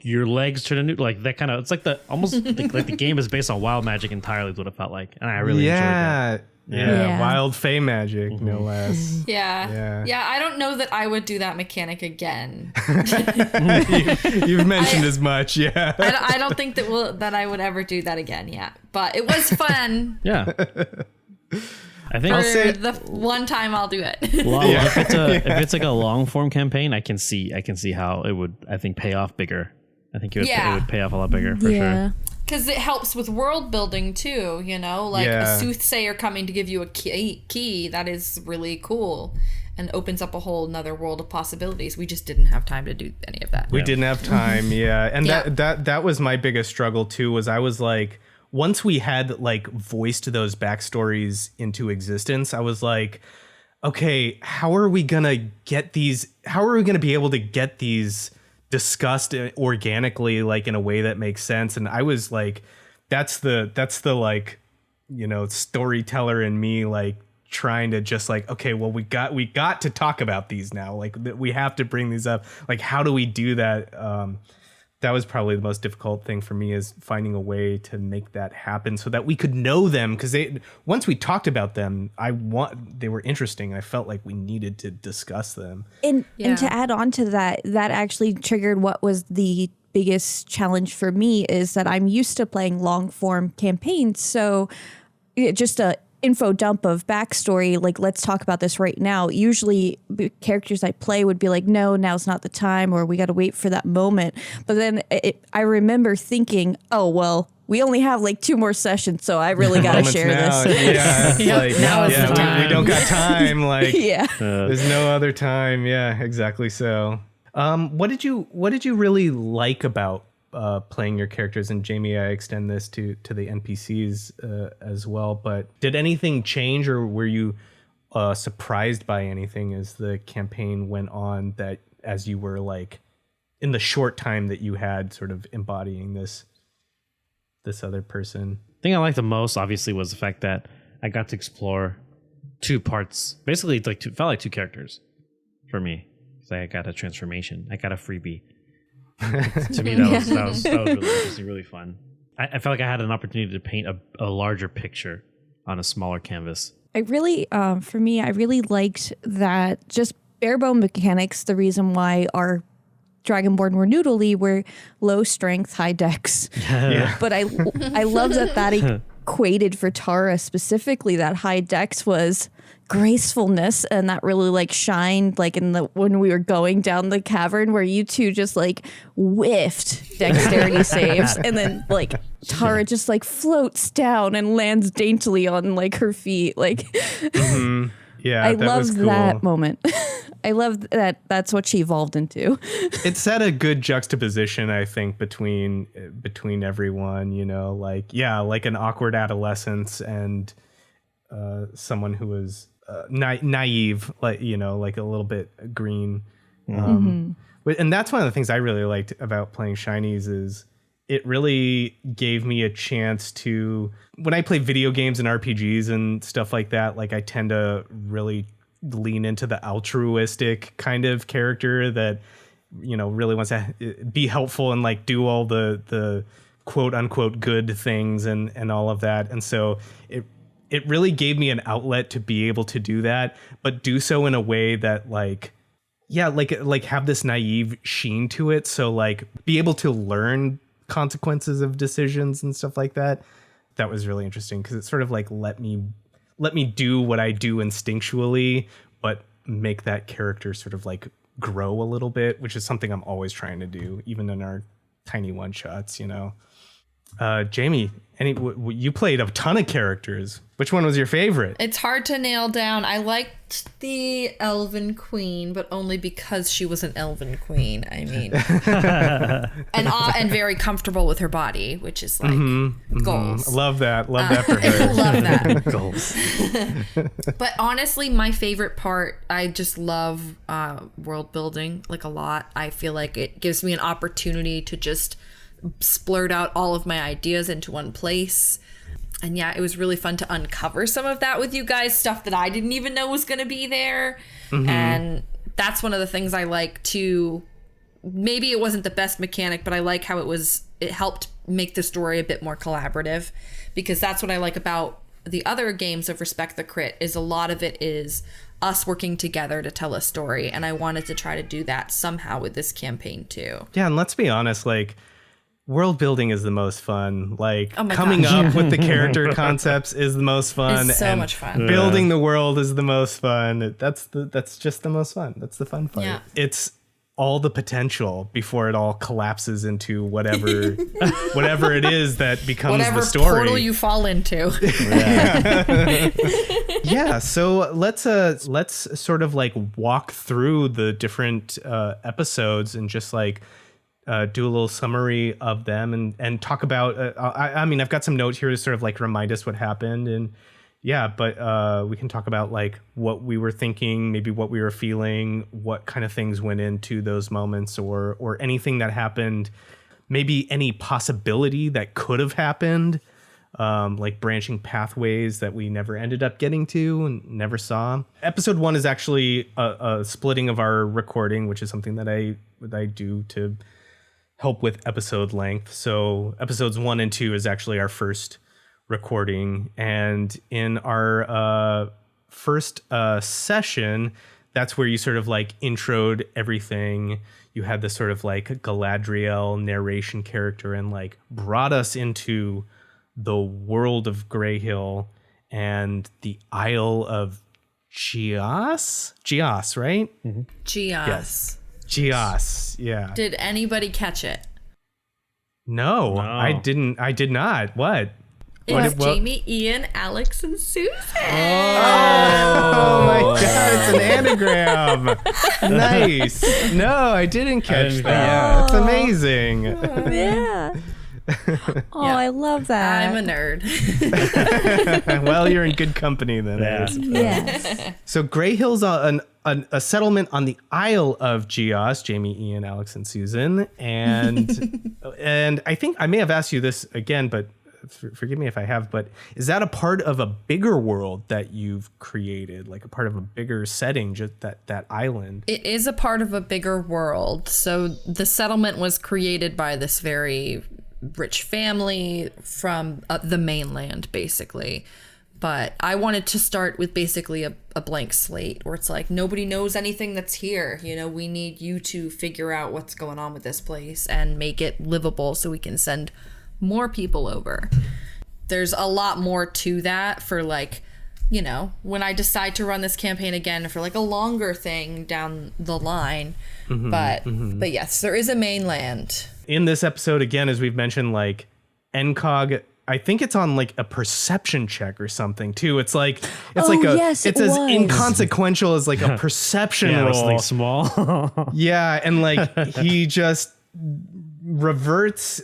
your legs turn into like that kind of. It's like almost like the game is based on wild magic entirely. Is what it felt like, and I really enjoyed that. Yeah, wild Fae magic, no less. Yeah. I don't know that I would do that mechanic again. You've mentioned as much. Yeah. I don't think that I would ever do that again. Yeah, but it was fun. Yeah. I think the one time I'll do it. If it's like a long form campaign, I can see how it would, I think, pay off bigger. I think it would pay off a lot bigger for sure. Because it helps with world building too, a soothsayer coming to give you a key that is really cool and opens up a whole another world of possibilities. We just didn't have time to do any of that. We didn't have time, and that was my biggest struggle too. Was I was like, once we had like voiced those backstories into existence, I was like, okay, how are we gonna be able to get these discussed organically, like in a way that makes sense? And I was like, that's the like, storyteller in me, like trying to just like, okay, well, we got to talk about these now, like we have to bring these up. Like, how do we do that? That was probably the most difficult thing for me, is finding a way to make that happen so that we could know them. Because once we talked about them, they were interesting. I felt like we needed to discuss them. And to add on to that actually triggered what was the biggest challenge for me, is that I'm used to playing long form campaigns. So just a info dump of backstory, like, let's talk about this right now. Usually characters I play would be like, no, now's not the time, or we got to wait for that moment. But then I remember thinking, oh, well, we only have like 2 more sessions, so I really got to share this. We don't got time. Like, there's no other time. Yeah, exactly. So, what did you really like about playing your characters? And Jamie, I extend this to the NPCs as well. But did anything change, or were you surprised by anything as the campaign went on, that as you were like in the short time that you had sort of embodying this other person? The thing I liked the most, obviously, was the fact that I got to explore 2 parts. Basically, it felt like 2 characters for me. So I got a transformation. I got a freebie. To me, that was really interesting, really fun. I felt like I had an opportunity to paint a larger picture on a smaller canvas. I really, for me, I really liked that just bare bone mechanics. The reason why our Dragonborn were noodly were low strength, high dex. But I love that equated for Tahra specifically. That high dex was gracefulness, and that really like shined like when we were going down the cavern, where you two just like whiffed dexterity saves, and then like Tahra just like floats down and lands daintily on like her feet. Like, yeah, I love that moment. I love that that's what she evolved into. It set a good juxtaposition, I think, between everyone, like an awkward adolescence and someone who was naive, like like a little bit green. And that's one of the things I really liked about playing Shinies, is it really gave me a chance to, when I play video games and RPGs and stuff like that, like I tend to really lean into the altruistic kind of character that really wants to be helpful and like do all the quote unquote good things and all of that. And so it really gave me an outlet to be able to do that, but do so in a way that like have this naive sheen to it. So like be able to learn consequences of decisions and stuff like that. That was really interesting, because it sort of like let me do what I do instinctually, but make that character sort of like grow a little bit, which is something I'm always trying to do, even in our tiny one shots, Jamie, you played a ton of characters. Which one was your favorite? It's hard to nail down. I liked the Elven Queen, but only because she was an Elven Queen. I mean, and very comfortable with her body, which is like goals. Love that. Love that for her. Love that. Goals. But honestly, my favorite part, I just love world building like a lot. I feel like it gives me an opportunity to just splurt out all of my ideas into one place. And yeah, it was really fun to uncover some of that with you guys, stuff that I didn't even know was going to be there. And that's one of the things I like too. Maybe it wasn't the best mechanic, but I like how it helped make the story a bit more collaborative, because that's what I like about the other games of Respect the Crit, is a lot of it is us working together to tell a story. And I wanted to try to do that somehow with this campaign too. Yeah, and let's be honest, like, world building is the most fun. Like, Oh my coming gosh. up with the character concepts is the most fun. It's so and much fun. Building the world is the most fun. That's just the most fun. That's the fun part. Yeah. It's all the potential before it all collapses into whatever whatever it is that becomes Whatever the story. portal you fall into. Yeah, so let's sort of like walk through the different episodes and just like do a little summary of them and talk about I mean, I've got some notes here to sort of like remind us what happened, and yeah, but we can talk about like what we were thinking, maybe what we were feeling, what kind of things went into those moments, or anything that happened, maybe any possibility that could have happened, like branching pathways that we never ended up getting to and never saw. Episode 1 is actually a splitting of our recording, which is something that I do to help with episode length. So episodes 1 and 2 is actually our first recording, and in our first session, that's where you sort of like introed everything. You had this sort of like Galadriel narration character and like brought us into the world of Grayhill and the Isle of Gias, right? Gias. Gias, yeah. Did anybody catch it? No, I did not. What? It's Jamie, Ian, Alex, and Susan. Oh my god, it's an anagram. Nice. No, I didn't catch that. Yeah, that's amazing. Yeah. Oh, I love that. I'm a nerd. Well, you're in good company then. Yeah. Yes. So Grayhill's a settlement on the Isle of Gias, Jamie, Ian, Alex, and Susan. And and I think I may have asked you this again, but forgive me if I have, but is that a part of a bigger world that you've created, like a part of a bigger setting, just that island? It is a part of a bigger world. So the settlement was created by this very rich family from the mainland, basically. But I wanted to start with basically a blank slate where it's like, nobody knows anything that's here. You know, we need you to figure out what's going on with this place and make it livable so we can send more people over. There's a lot more to that for like, you know, when I decide to run this campaign again for like a longer thing down the line. But yes, there is a mainland. In this episode, again, as we've mentioned, like Enkäg, I think it's on like a perception check or something too. It's like yes, it's as inconsequential as like a perception roll. It's like small. Yeah, and like he just reverts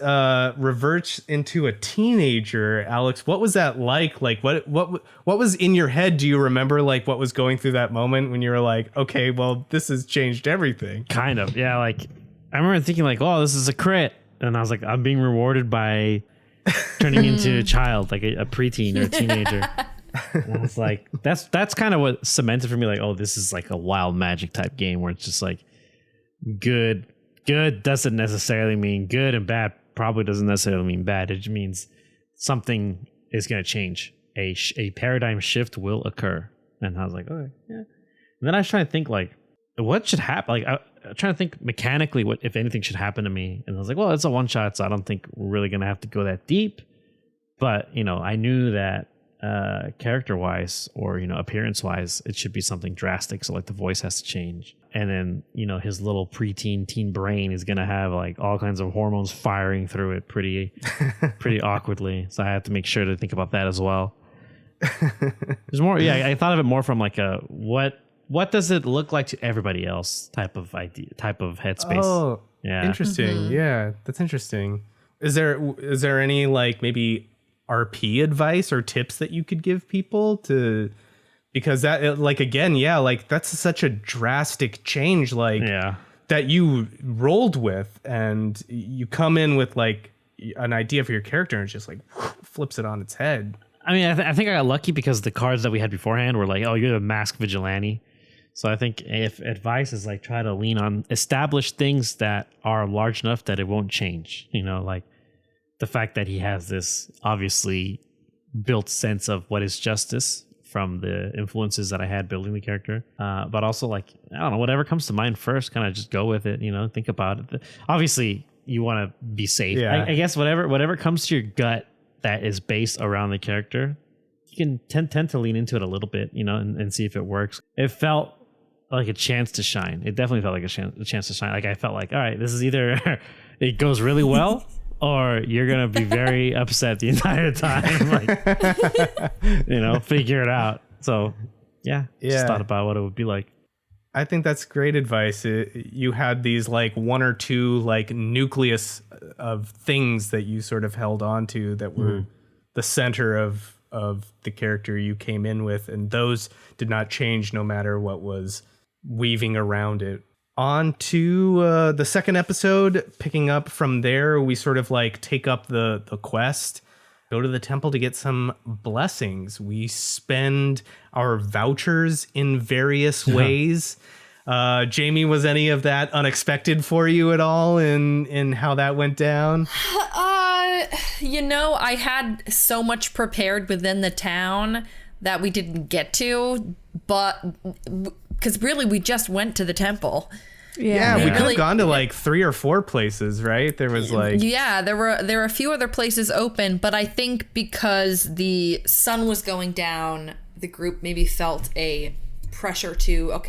into a teenager. Alex, what was that like? Like what was in your head? Do you remember like what was going through that moment when you were like, okay, well, this has changed everything? Kind of, yeah. Like I remember thinking like, oh, this is a crit, and I was like, I'm being rewarded by turning into a child, like a preteen or a teenager. And I was like, that's kind of what cemented for me, like, oh, this is like a wild magic type game where it's just like good doesn't necessarily mean good, and bad probably doesn't necessarily mean bad. It just means something is going to change. A paradigm shift will occur. And I was like, okay, yeah. And then I was trying to think like, what should happen? Like I'm trying to think mechanically what, if anything, should happen to me. And I was like, well, it's a one shot, so I don't think we're really going to have to go that deep. But, you know, I knew that character wise or, you know, appearance wise, it should be something drastic. So like the voice has to change. and then his little preteen teen brain is gonna have like all kinds of hormones firing through it pretty awkwardly. So I have to make sure to think about that as well. There's more. Yeah, I thought of it more from like a what does it look like to everybody else type of headspace. Oh, yeah, interesting. Yeah, that's interesting. Is there any like maybe RP advice or tips that you could give people to? Because that, like, again, yeah, like that's such a drastic change, like that you rolled with, and you come in with like an idea for your character and it's just like flips it on its head. I mean, I think I got lucky because the cards that we had beforehand were like, oh, you're the masked vigilante. So I think if advice is like try to lean on established things that are large enough that it won't change. Like the fact that he has this obviously built sense of what is justice from the influences that I had building the character. But also like, I don't know, whatever comes to mind first, kind of just go with it, think about it. Obviously you want to be safe. Yeah. I guess whatever comes to your gut that is based around the character, you can tend to lean into it a little bit, and see if it works. It felt like a chance to shine. It definitely felt like a chance to shine. Like I felt like, all right, this is either it goes really well or you're going to be very upset the entire time. Like, figure it out. So just thought about what it would be like. I think that's great advice. You had these like one or two like nucleus of things that you sort of held on to that were the center of the character you came in with. And those did not change no matter what was weaving around it. On to the second episode, picking up from there, we sort of like take up the quest, go to the temple to get some blessings. We spend our vouchers in various ways. Jamie, was any of that unexpected for you at all in how that went down? I had so much prepared within the town that we didn't get to, but because really we just went to the temple. Yeah, we could have gone to like 3 or 4 places, right? There was like there were a few other places open, but I think because the sun was going down, the group maybe felt a pressure to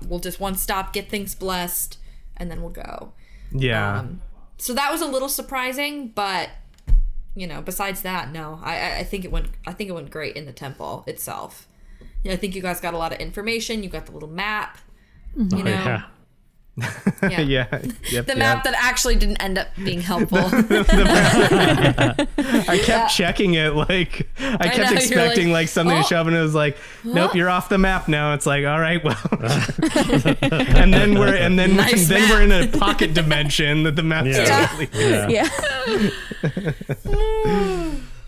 we'll just one stop, get things blessed, and then we'll go. Yeah. So that was a little surprising, but besides that, no, I think it went great in the temple itself. I think you guys got a lot of information. You got the little map. Yeah. The map that actually didn't end up being helpful. I kept checking it, like I kept expecting like something to show up, and it was like, nope, you're off the map now. It's like, all right, well, and then we're in a pocket dimension that the map's totally.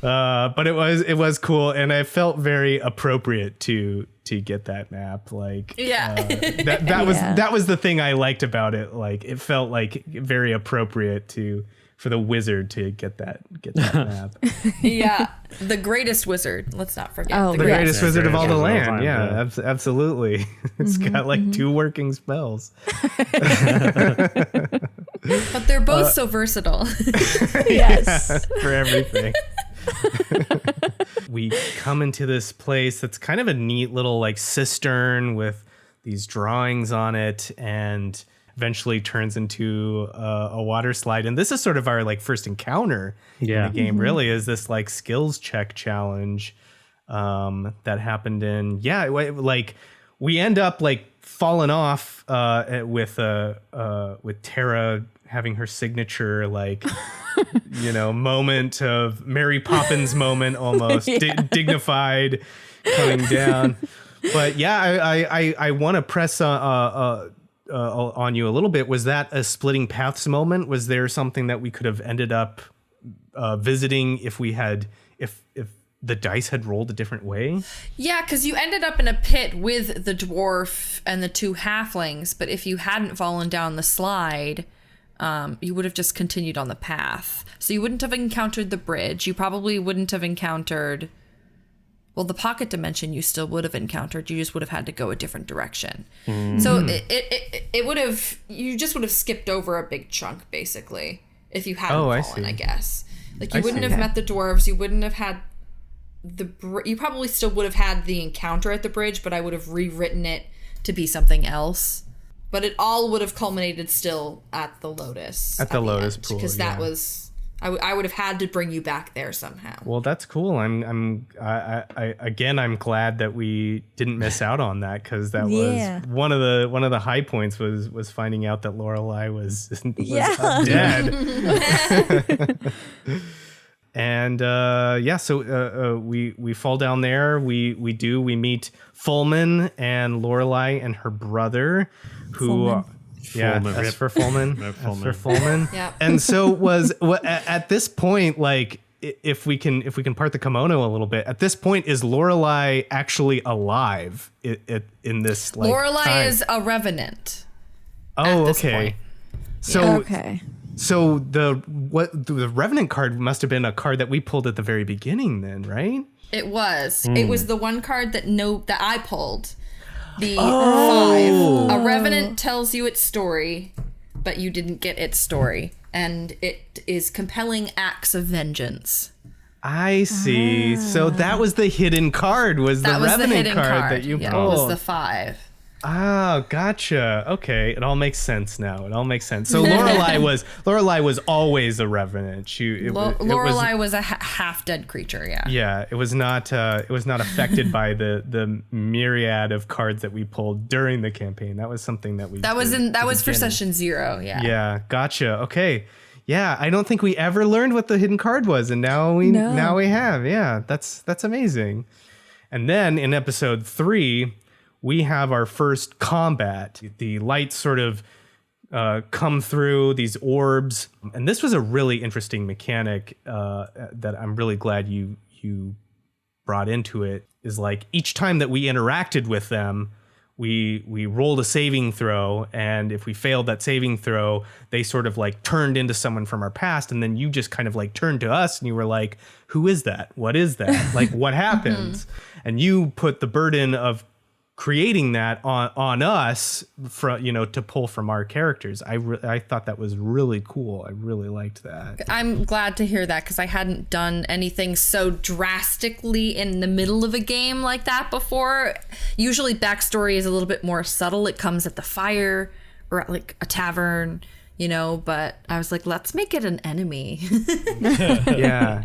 But it was cool, and I felt very appropriate to get that map. Like that was the thing I liked about it. Like it felt like very appropriate for the wizard to get that map. Yeah, the greatest wizard. Let's not forget the greatest wizard of all the land. Yeah, absolutely. It's got like 2 working spells. But they're both so versatile. Yes, for everything. We come into this place that's kind of a neat little like cistern with these drawings on it, and eventually turns into a water slide. And this is sort of our like first encounter in the game. Really, is this like skills check challenge that happened in like we end up like falling off with Tahra having her signature like moment of Mary Poppins moment, almost dignified coming down. But I want to press on you a little bit. Was that a splitting paths moment? Was there something that we could have ended up visiting if the dice had rolled a different way? Yeah, because you ended up in a pit with the dwarf and the 2 halflings, but if you hadn't fallen down the slide, you would have just continued on the path. So you wouldn't have encountered the bridge. You probably wouldn't have encountered... Well, the pocket dimension you still would have encountered. You just would have had to go a different direction. Mm-hmm. So it would have... You just would have skipped over a big chunk, basically, if you hadn't fallen, I guess. Like, you wouldn't have met the dwarves. You wouldn't have had... You probably still would have had the encounter at the bridge, but I would have rewritten it to be something else. But it all would have culminated still at the Lotus. At the Lotus pool, because that yeah. was. I would have had to bring you back there somehow. Well, that's cool. I'm glad that we didn't miss out on that, because that Yeah. was one of the high points was finding out that Lorelai was dead. And so we fall down there. We meet Fulman and Lorelai and her brother, who. Fulman. Yeah, Fulman. S for Fulman. S for Fulman. Yep. And so at this point, like, if we can part the kimono a little bit, at this point, is Lorelai actually alive in this, like, Lorelai time? is a revenant. Oh, this okay. point. So Okay. so the Revenant card must have been a card that we pulled at the very beginning, then, right? It was. It was the one card that I pulled. The 5. A revenant tells you its story, but you didn't get its story. And it is compelling acts of vengeance. I see. So that was the hidden card, was the That was the Revenant hidden card that you yeah, pulled. it was the 5. Oh, gotcha. Okay, it all makes sense now. It all makes sense. So Lorelai was always a revenant. Lorelai was a half-dead creature. Yeah. Yeah, it was not affected by the myriad of cards that we pulled during the campaign. That was something that we That was for session 0. Yeah. Yeah, gotcha. Okay. Yeah, I don't think we ever learned what the hidden card was, and now we have. Yeah, that's amazing. And then in episode 3, we have our first combat. The lights sort of come through these orbs, and this was a really interesting mechanic that I'm really glad you brought into it. Is like each time that we interacted with them, we rolled a saving throw, and if we failed that saving throw, they sort of like turned into someone from our past, and then you just kind of like turned to us and you were like, who is that? What is that? Like, what happens? And you put the burden of creating that on us to pull from our characters. I thought that was really cool. I really liked that. I'm glad to hear that, because I hadn't done anything so drastically in the middle of a game like that before. Usually backstory is a little bit more subtle. It comes at the fire or at like a tavern, but I was like, let's make it an enemy. Yeah,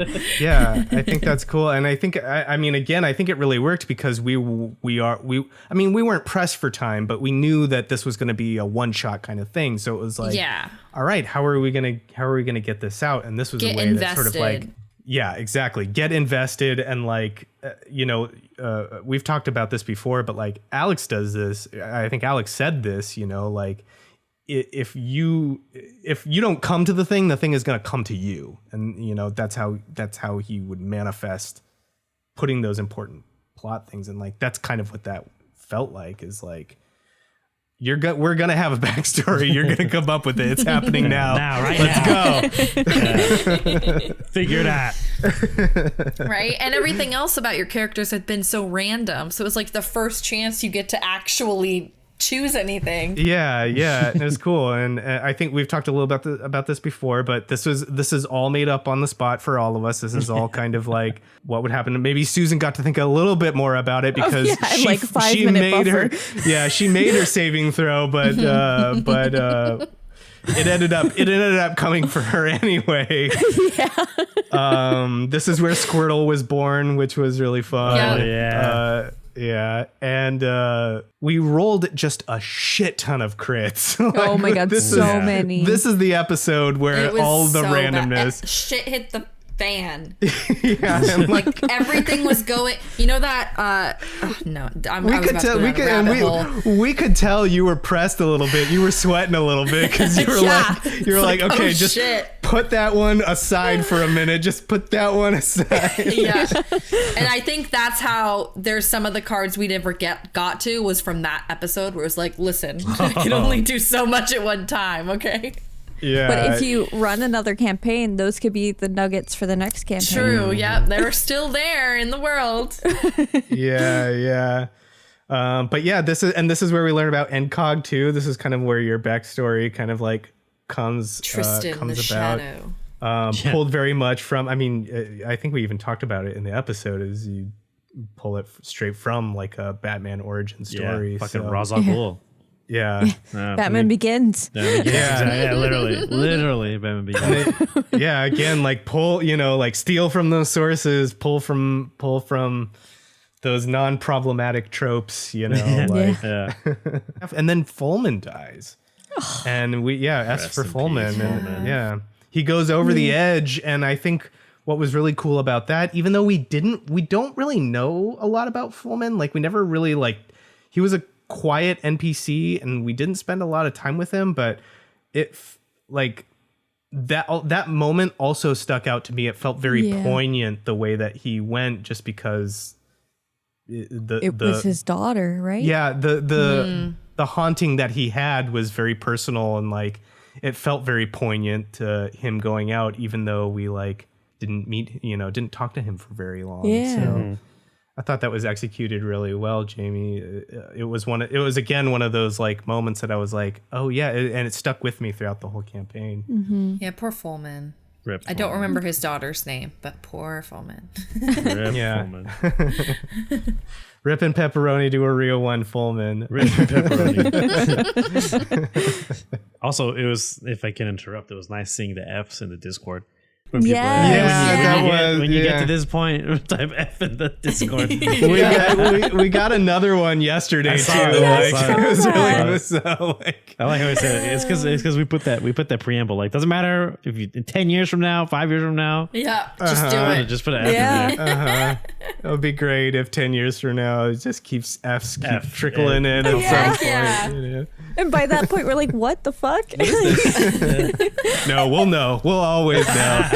I think that's cool. And I think, I mean, again, I think it really worked because we weren't pressed for time, but we knew that this was going to be a one-shot kind of thing. So it was like, Yeah. all right, how are we going to get this out? And this was Get a way that sort of like, invested. yeah, exactly. Get invested. And like, we've talked about this before, but like Alex does this. I think Alex said this, like, if you don't come to the thing is going to come to you. And that's how he would manifest putting those important plot things. And like, that's kind of what that felt like, is like, we're going to have a backstory. You're going to come up with it. It's happening now. Let's go. Figure it out. Right? And everything else about your characters had been so random. So it was like the first chance you get to actually choose anything. Yeah, it was cool. And I think we've talked a little about this before, but this is all made up on the spot for all of us. This is all kind of like what would happen. Maybe Susan got to think a little bit more about it because she made her saving throw, but it ended up coming for her anyway. Yeah. This is where Squirtle was born, which was really fun. Yeah. And we rolled just a shit ton of crits. Oh my god, many. This is the episode where all the randomness. Shit hit the fan. Yeah, and like everything was going. You know that? No, we could tell you were pressed a little bit. You were sweating a little bit because you were like, okay, oh, just shit. put that one aside for a minute. Just put that one aside. Yeah, and I think that's how there's some of the cards we never got to was from that episode where it was like, listen, I can only do so much at one time. Okay. Yeah. But if you run another campaign, those could be the nuggets for the next campaign. True. Yep. They're still there in the world. Yeah. But yeah, this is where we learn about Enkäg too. This is kind of where your backstory kind of like comes Tristan, comes the about. shadow. Pulled very much from. I mean, I think we even talked about it in the episode. Is you pull it straight from like a Batman origin story. Yeah, fucking so. Ra's al Ghul. Yeah. Batman Begins. Yeah, literally Batman Begins. Yeah, again, like pull, like steal from those sources, pull from those non-problematic tropes, like, and then Fullman dies. And F for Fullman. And he goes over the edge. And I think what was really cool about that, even though we don't really know a lot about Fullman, like we never really he was a quiet NPC and we didn't spend a lot of time with him, but that moment also stuck out to me. It felt very poignant the way that he went, just because it was his daughter, right? Yeah, the haunting that he had was very personal, and it felt very poignant to him going out, even though we didn't talk to him for very long. Yeah. So I thought that was executed really well, Jamie. It was again one of those moments that I was like, oh yeah, and it stuck with me throughout the whole campaign. Mm-hmm. Yeah, poor Fullman. Rip I don't remember his daughter's name, but poor Fullman. Rip Fullman. Rip and pepperoni to a real one, Fullman. Rip and pepperoni. Also, it was, if I can interrupt, it was nice seeing the Fs in the Discord. When people when you get to this point, type F in the Discord. we got another one yesterday too. It was really so I like how I said it. It's because we put that preamble. Doesn't matter if you 10 years from now, 5 years from now. Yeah, just do it. Just put an F in there. It would be great if 10 years from now it just keeps F's trickling in at some point. And by that point, we're like, what the fuck? No, we'll know. We'll always know.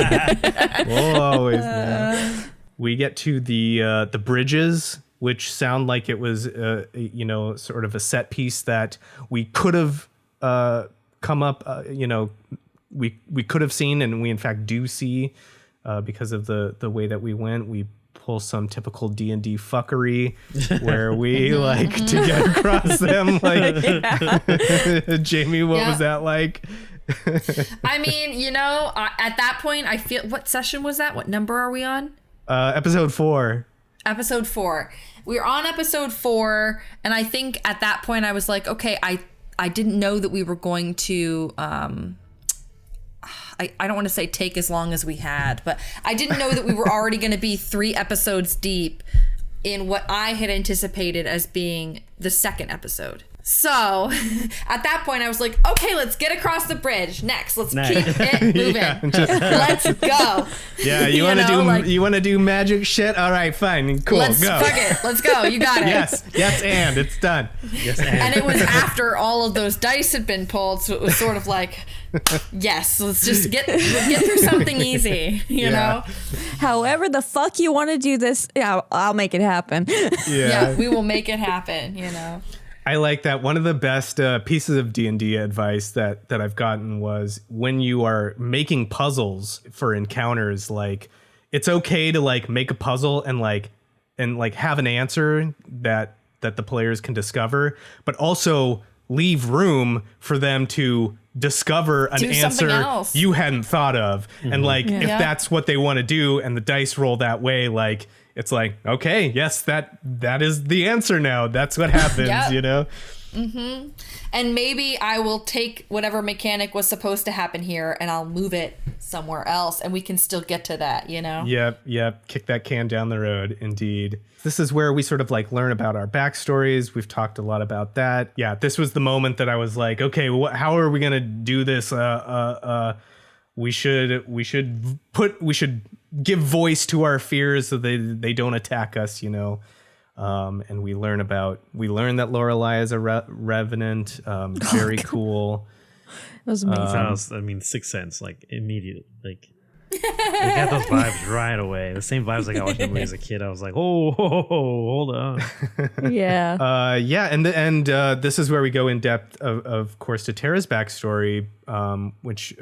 We'll always know. We get to the bridges, which sound like it was, sort of a set piece that we could have come up, we could have seen, and we in fact do see, because of the way that we went. We pull some typical D&D fuckery where we like to get across them. Jamie, what was that like? I mean, at that point, I feel, what session was that? What number are we on? Episode 4. Episode 4. We're on episode 4, and I think at that point I was like, okay, I didn't know that we were going to I don't want to say take as long as we had, but I didn't know that we were already going to be 3 episodes deep in what I had anticipated as being the second episode. So at that point I was like, okay, let's get across the bridge. Next, let's keep it moving. Let's go. Yeah, you want to do magic shit? All right, fine, cool. Let's go. Fuck it. Let's go. You got it. Yes, and it's done. Yes, and it was after all of those dice had been pulled, so it was sort of like, yes, let's just get through something easy, you know. However the fuck you want to do this, I'll make it happen. Yeah, we will make it happen, you know. I like that. One of the best pieces of D&D advice that I've gotten was, when you are making puzzles for encounters, it's okay to make a puzzle and have an answer that the players can discover, but also leave room for them to discover an answer you hadn't thought of. Mm-hmm. And if that's what they want to do and the dice roll that way, it's okay, yes, that is the answer now. That's what happens, you know? Mm-hmm. And maybe I will take whatever mechanic was supposed to happen here and I'll move it somewhere else, and we can still get to that, you know? Yep. Kick that can down the road, indeed. This is where we sort of learn about our backstories. We've talked a lot about that. Yeah, this was the moment that I was like, okay, how are we going to do this? We should give voice to our fears so they don't attack us, you know. And we learn that Lorelei is a revenant. Very cool. That was amazing. Sixth Sense, immediate, we got those vibes right away. The same vibes I got watching the movie as a kid. I was like, oh, hold on. Yeah. And this is where we go in depth, of course, to Tara's backstory, which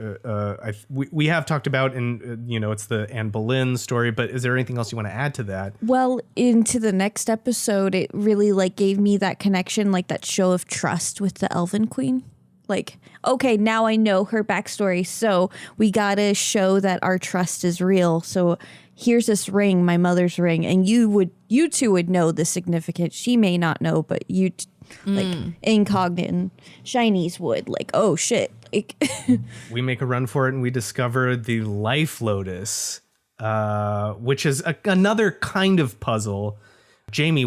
we have talked about in, it's the Anne Boleyn story. But is there anything else you want to add to that? Well, into the next episode, it really gave me that connection, that show of trust with the Elven Queen. Okay, now I know her backstory, so we gotta show that our trust is real. So here's this ring, my mother's ring, and you two would know the significance. She may not know, but you like Enkäg and Shiny's would. Like, oh shit. Like, We make a run for it and we discover the Life Lotus, which is another kind of puzzle. Jamie,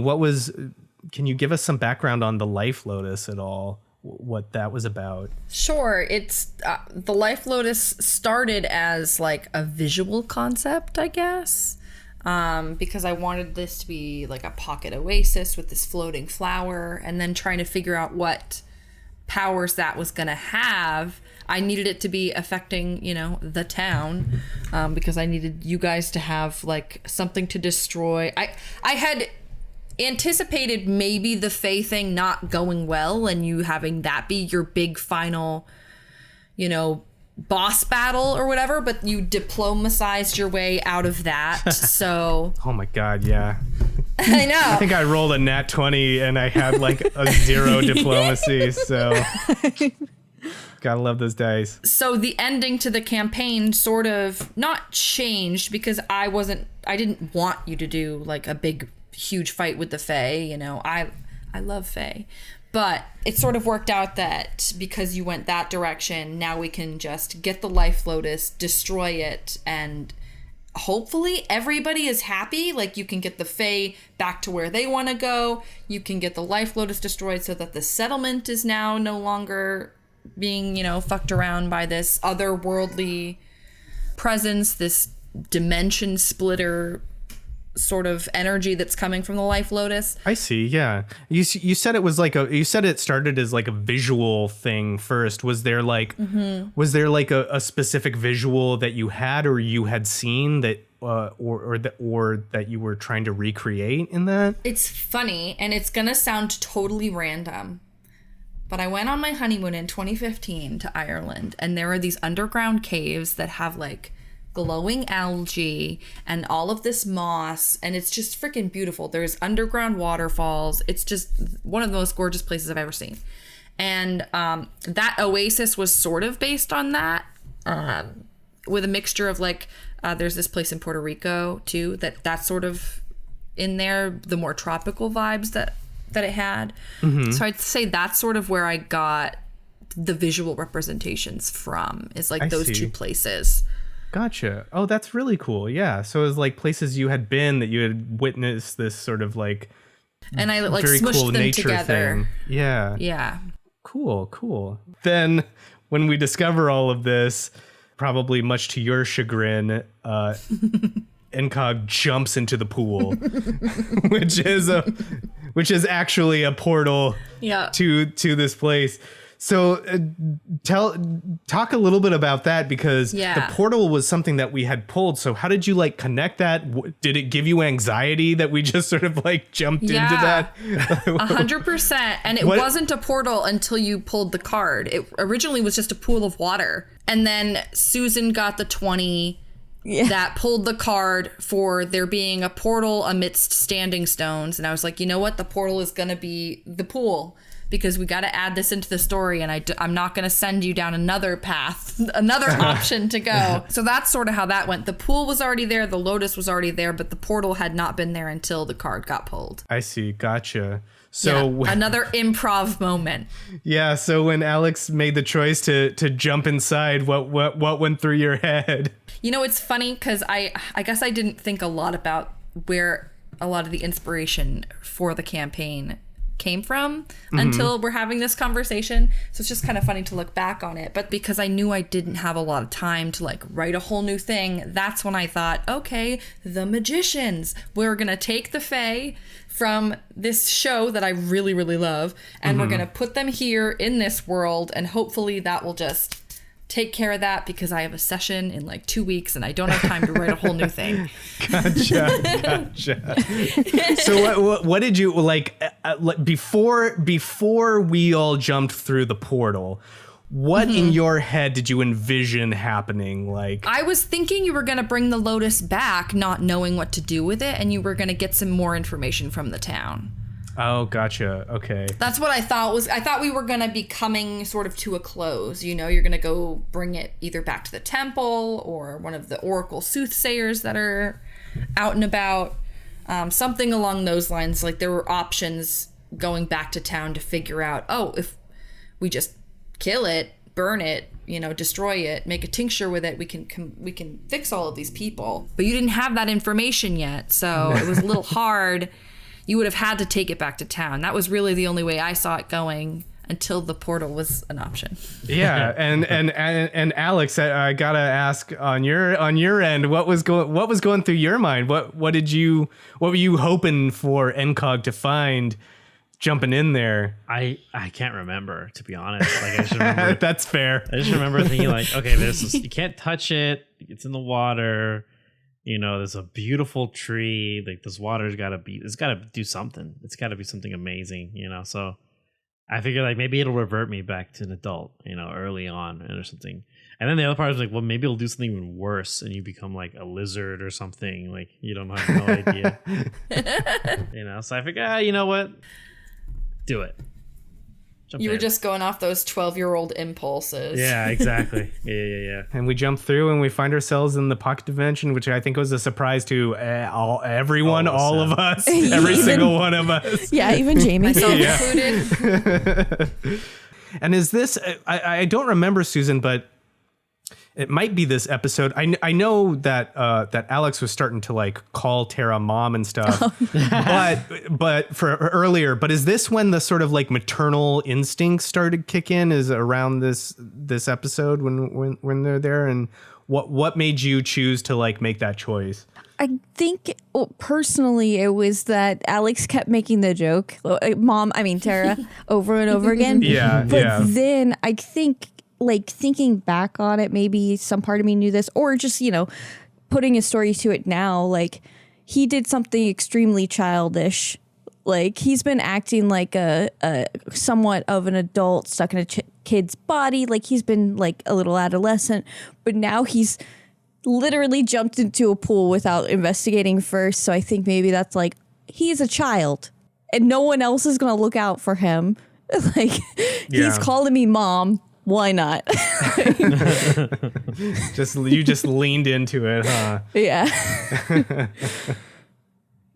can you give us some background on the Life Lotus at all? What that was about? Sure. It's the Life Lotus started as like a visual concept, I guess, because I wanted this to be like a pocket oasis with this floating flower, and then trying to figure out what powers that was going to have. I needed it to be affecting, the town, because I needed you guys to have like something to destroy. I had anticipated maybe the Fae thing not going well and you having that be your big final, boss battle or whatever, but you diplomatized your way out of that. So Oh my God, yeah. I know. I think I rolled a nat 20 and I had like a 0 diplomacy, so gotta love those dice. So the ending to the campaign sort of not changed because I didn't want you to do like a big huge fight with the Fae, I love Fae, but it sort of worked out that because you went that direction, now we can just get the Life Lotus, destroy it, and hopefully everybody is happy. Like, you can get the Fae back to where they want to go, you can get the Life Lotus destroyed so that the settlement is now no longer being, fucked around by this otherworldly presence, this dimension splitter sort of energy that's coming from the Life Lotus. I see. Yeah. You said it was you said it started as like a visual thing first. Was there like, a specific visual that you had or you had seen that, or that you were trying to recreate in that? It's funny and it's going to sound totally random, but I went on my honeymoon in 2015 to Ireland, and there are these underground caves that have like glowing algae and all of this moss, and it's just freaking beautiful. There's underground waterfalls. It's just one of the most gorgeous places I've ever seen. And that oasis was sort of based on that, with a mixture of like, there's this place in Puerto Rico too, that's sort of in there, the more tropical vibes that it had. So I'd say that's sort of where I got the visual representations from, is like those two places. Gotcha. Oh, that's really cool. Yeah. So it was like places you had been that you had witnessed this sort of like, and I like very smushed cool them nature together. thing. Yeah. Yeah. Cool. Then when we discover all of this, probably much to your chagrin, Enkäg jumps into the pool, which is actually a portal to this place. So talk a little bit about that, because the portal was something that we had pulled. So how did you like connect that? Did it give you anxiety that we just sort of like jumped into that? 100%. And it wasn't a portal until you pulled the card. It originally was just a pool of water. And then Susan got the 20 that pulled the card for there being a portal amidst standing stones. And I was like, you know what? The portal is going to be the pool, because we got to add this into the story, and I'm not going to send you down another path, another option to go. So that's sort of how that went. The pool was already there, the Lotus was already there, but the portal had not been there until the card got pulled. I see. Gotcha. So another improv moment. Yeah. So when Alex made the choice to jump inside, what went through your head? It's funny because I guess I didn't think a lot about where a lot of the inspiration for the campaign came from until we're having this conversation. So it's just kind of funny to look back on it. But because I knew I didn't have a lot of time to like write a whole new thing, that's when I thought, okay, the magicians. We're going to take the Fae from this show that I really, really love, and we're going to put them here in this world, and hopefully that will just take care of that, because I have a session in like 2 weeks and I don't have time to write a whole new thing. Gotcha. So what did you like before we all jumped through the portal? What in your head did you envision happening? Like, I was thinking you were going to bring the Lotus back, not knowing what to do with it, and you were going to get some more information from the town. Oh, gotcha. Okay. That's what I thought I thought we were going to be coming sort of to a close. You're going to go bring it either back to the temple or one of the oracle soothsayers that are out and about. Something along those lines. Like, there were options going back to town to figure out, oh, if we just kill it, burn it, destroy it, make a tincture with it, we can fix all of these people. But you didn't have that information yet, so it was a little hard. You would have had to take it back to town. That was really the only way I saw it going until the portal was an option. Yeah, and Alex, I gotta ask on your end, what was going through your mind? What were you hoping for Enkäg to find jumping in there? I can't remember, to be honest. Like I just remember That's fair. I just remember thinking like, okay, you can't touch it. It's in the water. There's a beautiful tree. Like this water's gotta do something. It's gotta be something amazing, So I figured like maybe it'll revert me back to an adult, early on or something. And then the other part was like, well, maybe it'll do something even worse and you become like a lizard or something. Like you don't have no idea. So I figured, you know what? Do it. You were just going off those 12-year-old impulses. Yeah, exactly. Yeah. And we jump through and we find ourselves in the pocket dimension, which I think was a surprise to everyone, all of us, every single one of us. Yeah, even Jamie. Myself included. And is this, I don't remember, Susan, but it might be this episode. I know that that Alex was starting to like call Tahra mom and stuff, but for earlier. But is this when the sort of like maternal instincts started to kick in? Is around this episode when they're there? And what made you choose to like make that choice? I think personally it was that Alex kept making the joke, Tahra, over and over again. But then I think, like, thinking back on it, maybe some part of me knew this, or just, putting a story to it now, like, he did something extremely childish. Like, he's been acting like a somewhat of an adult stuck in a kid's body. Like, he's been, like, a little adolescent. But now he's literally jumped into a pool without investigating first. So I think maybe that's, like, he's a child. And no one else is going to look out for him. Like, he's calling me mom. Why not? You just leaned into it, huh? Yeah.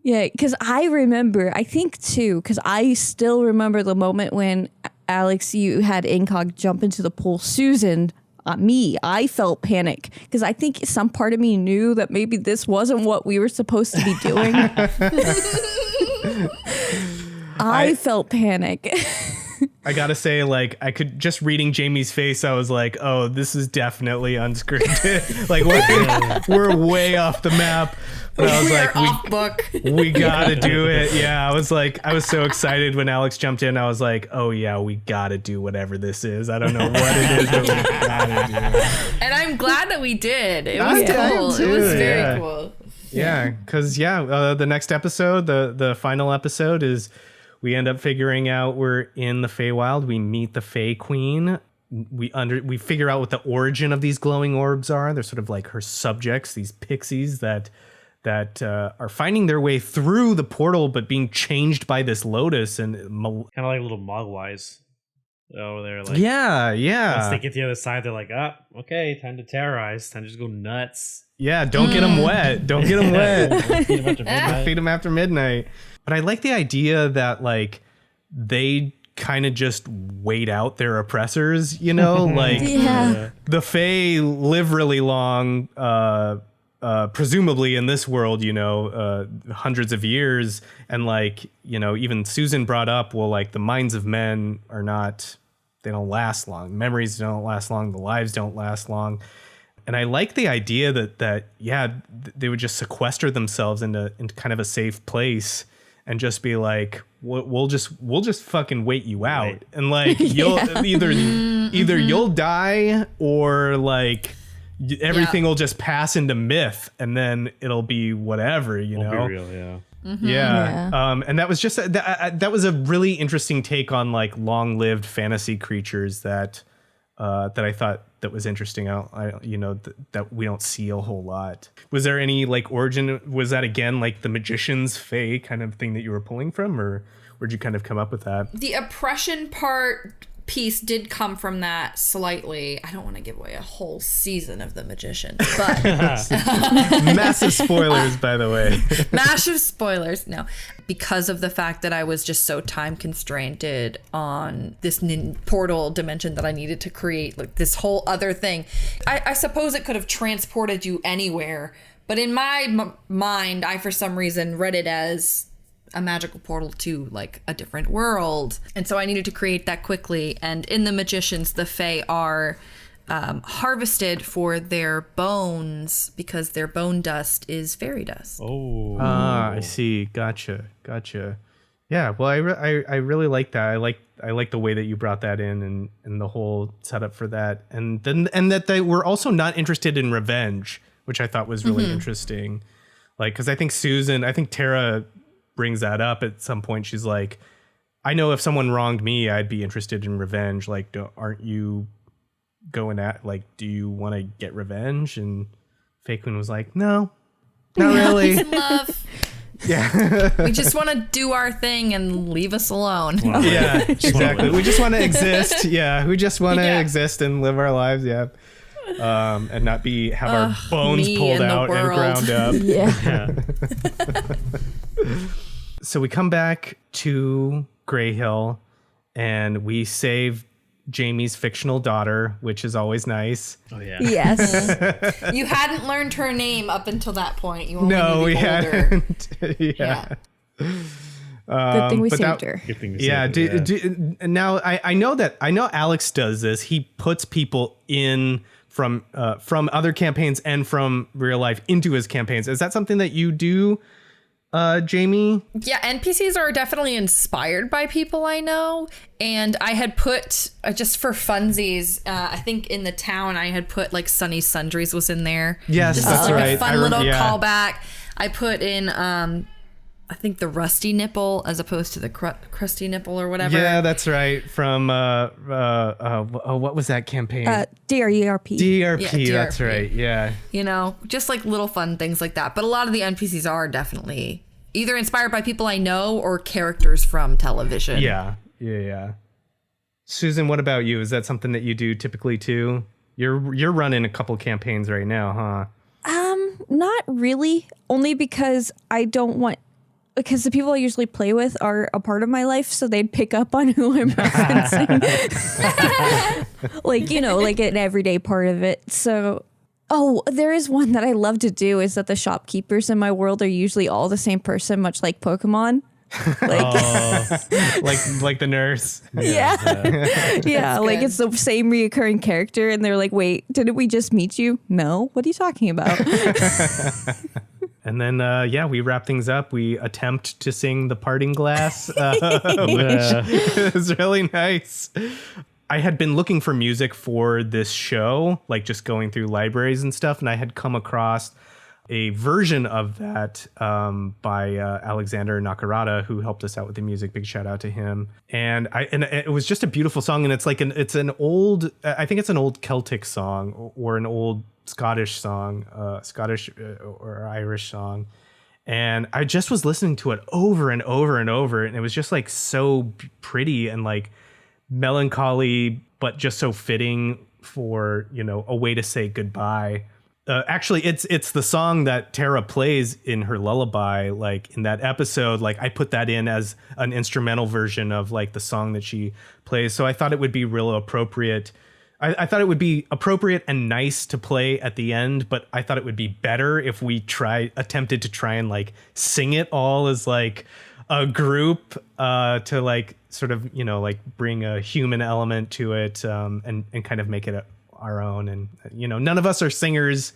Yeah, because I think too, because I still remember the moment when, Alex, you had Enkäg jump into the pool. Susan, I felt panic because I think some part of me knew that maybe this wasn't what we were supposed to be doing. I felt panic. I gotta say, like, I could just reading Jamie's face, I was like, oh, this is definitely unscripted. Like, we're way off the map. But I was like, off book. We gotta do it. Yeah, I was so excited when Alex jumped in. I was like, oh yeah, we gotta do whatever this is. I don't know what it is, but we gotta do it. And I'm glad that we did. It was cool. It was very cool. Yeah, because the next episode, the final episode is, we end up figuring out we're in the Feywild. We meet the Fey Queen. We figure out what the origin of these glowing orbs are. They're sort of like her subjects, these pixies that are finding their way through the portal, but being changed by this lotus and kind of like little mogwais over there. Like, yeah. Once they get to the other side, they're like, okay, time to terrorize. Time to just go nuts. Yeah, don't get them wet. Don't get them wet. Feed them after midnight. But I like the idea that, like, they kind of just wait out their oppressors, like the Fae live really long, presumably in this world, hundreds of years. And like, even Susan brought up, well, like the minds of men they don't last long. Memories don't last long. The lives don't last long. And I like the idea that they would just sequester themselves into kind of a safe place and just be like, we'll just fucking wait you out. Right. And like, you'll either you'll die or like everything will just pass into myth and then it'll be whatever, It'll be real, yeah. Mm-hmm. Yeah. And that was just, that was a really interesting take on like long-lived fantasy creatures that I thought that was interesting. That we don't see a whole lot. Was there any like origin? Was that again like the magician's fae kind of thing that you were pulling from, or where'd you kind of come up with that? The oppression part piece did come from that slightly. I don't want to give away a whole season of The Magician, but Massive spoilers, by the way. massive spoilers. No, because of the fact that I was just so time constrained on this portal dimension that I needed to create, like this whole other thing. I suppose it could have transported you anywhere, but in my mind, I for some reason read it as a magical portal to like a different world. And so I needed to create that quickly. And in The Magicians, the Fae are harvested for their bones because their bone dust is fairy dust. Oh. I see. Gotcha. Yeah. Well, I really like that. I like the way that you brought that in and the whole setup for that. And that they were also not interested in revenge, which I thought was really interesting. Like, cause I think Tahra brings that up at some point. She's like, I know if someone wronged me, I'd be interested in revenge. Like, aren't you going at, like, do you want to get revenge? And Fake Queen was like, no, not really. Peace and love. Yeah. We just want to do our thing and leave us alone. Yeah, exactly. We just want to exist. Yeah. We just want to exist and live our lives. Yeah. And not have our bones me pulled and the out and world. ground up. Yeah. So we come back to Grayhill and we save Jamie's fictional daughter, which is always nice. Oh yeah. Yes. You hadn't learned her name up until that point. You only No, knew we the older. hadn't. Yeah. Good thing we but saved that- her. Good thing to Yeah. say. Now I know Alex does this. He puts people in from other campaigns and from real life into his campaigns. Is that something that you do, Jamie? Yeah, NPCs are definitely inspired by people I know. And I had put, just for funsies, I think in the town, I had put like Sunny Sundries was in there. Yes, Just that's like right. a fun I little yeah. callback. I put in, I think the Rusty Nipple as opposed to the Crusty Nipple or whatever. Yeah, that's right. From what was that campaign? DRERP. DRP, Yeah, that's DRP. right. Yeah. You know, just like little fun things like that. But a lot of the NPCs are definitely either inspired by people I know or characters from television. Yeah. Susan, what about you? Is that something that you do typically too? You're running a couple campaigns right now, huh? Not really. Only because I don't want. Because the people I usually play with are a part of my life, so they'd pick up on who I'm referencing. like an everyday part of it. So, there is one that I love to do is that the shopkeepers in my world are usually all the same person, much like Pokemon. Like the nurse. Yeah. Like good. it's the same reoccurring character, and they're like, wait, didn't we just meet you? No, what are you talking about? And then, we wrap things up. We attempt to sing The Parting Glass, which is really nice. I had been looking for music for this show, like just going through libraries and stuff, and I had come across a version of that by Alexander Nakarada, who helped us out with the music. Big shout out to him. And it was just a beautiful song, and it's an old, I think it's an old Celtic song or an old Scottish song, or Irish song. And I just was listening to it over and over and over, and it was just like so pretty and like melancholy, but just so fitting for, a way to say goodbye. Actually, it's the song that Tahra plays in her lullaby, like in that episode. Like I put that in as an instrumental version of like the song that she plays. So I thought it would be real appropriate. I thought it would be appropriate and nice to play at the end, but I thought it would be better if we attempted to try and like sing it all as like a group to like sort of, like bring a human element to it and kind of make it our own. And, none of us are singers,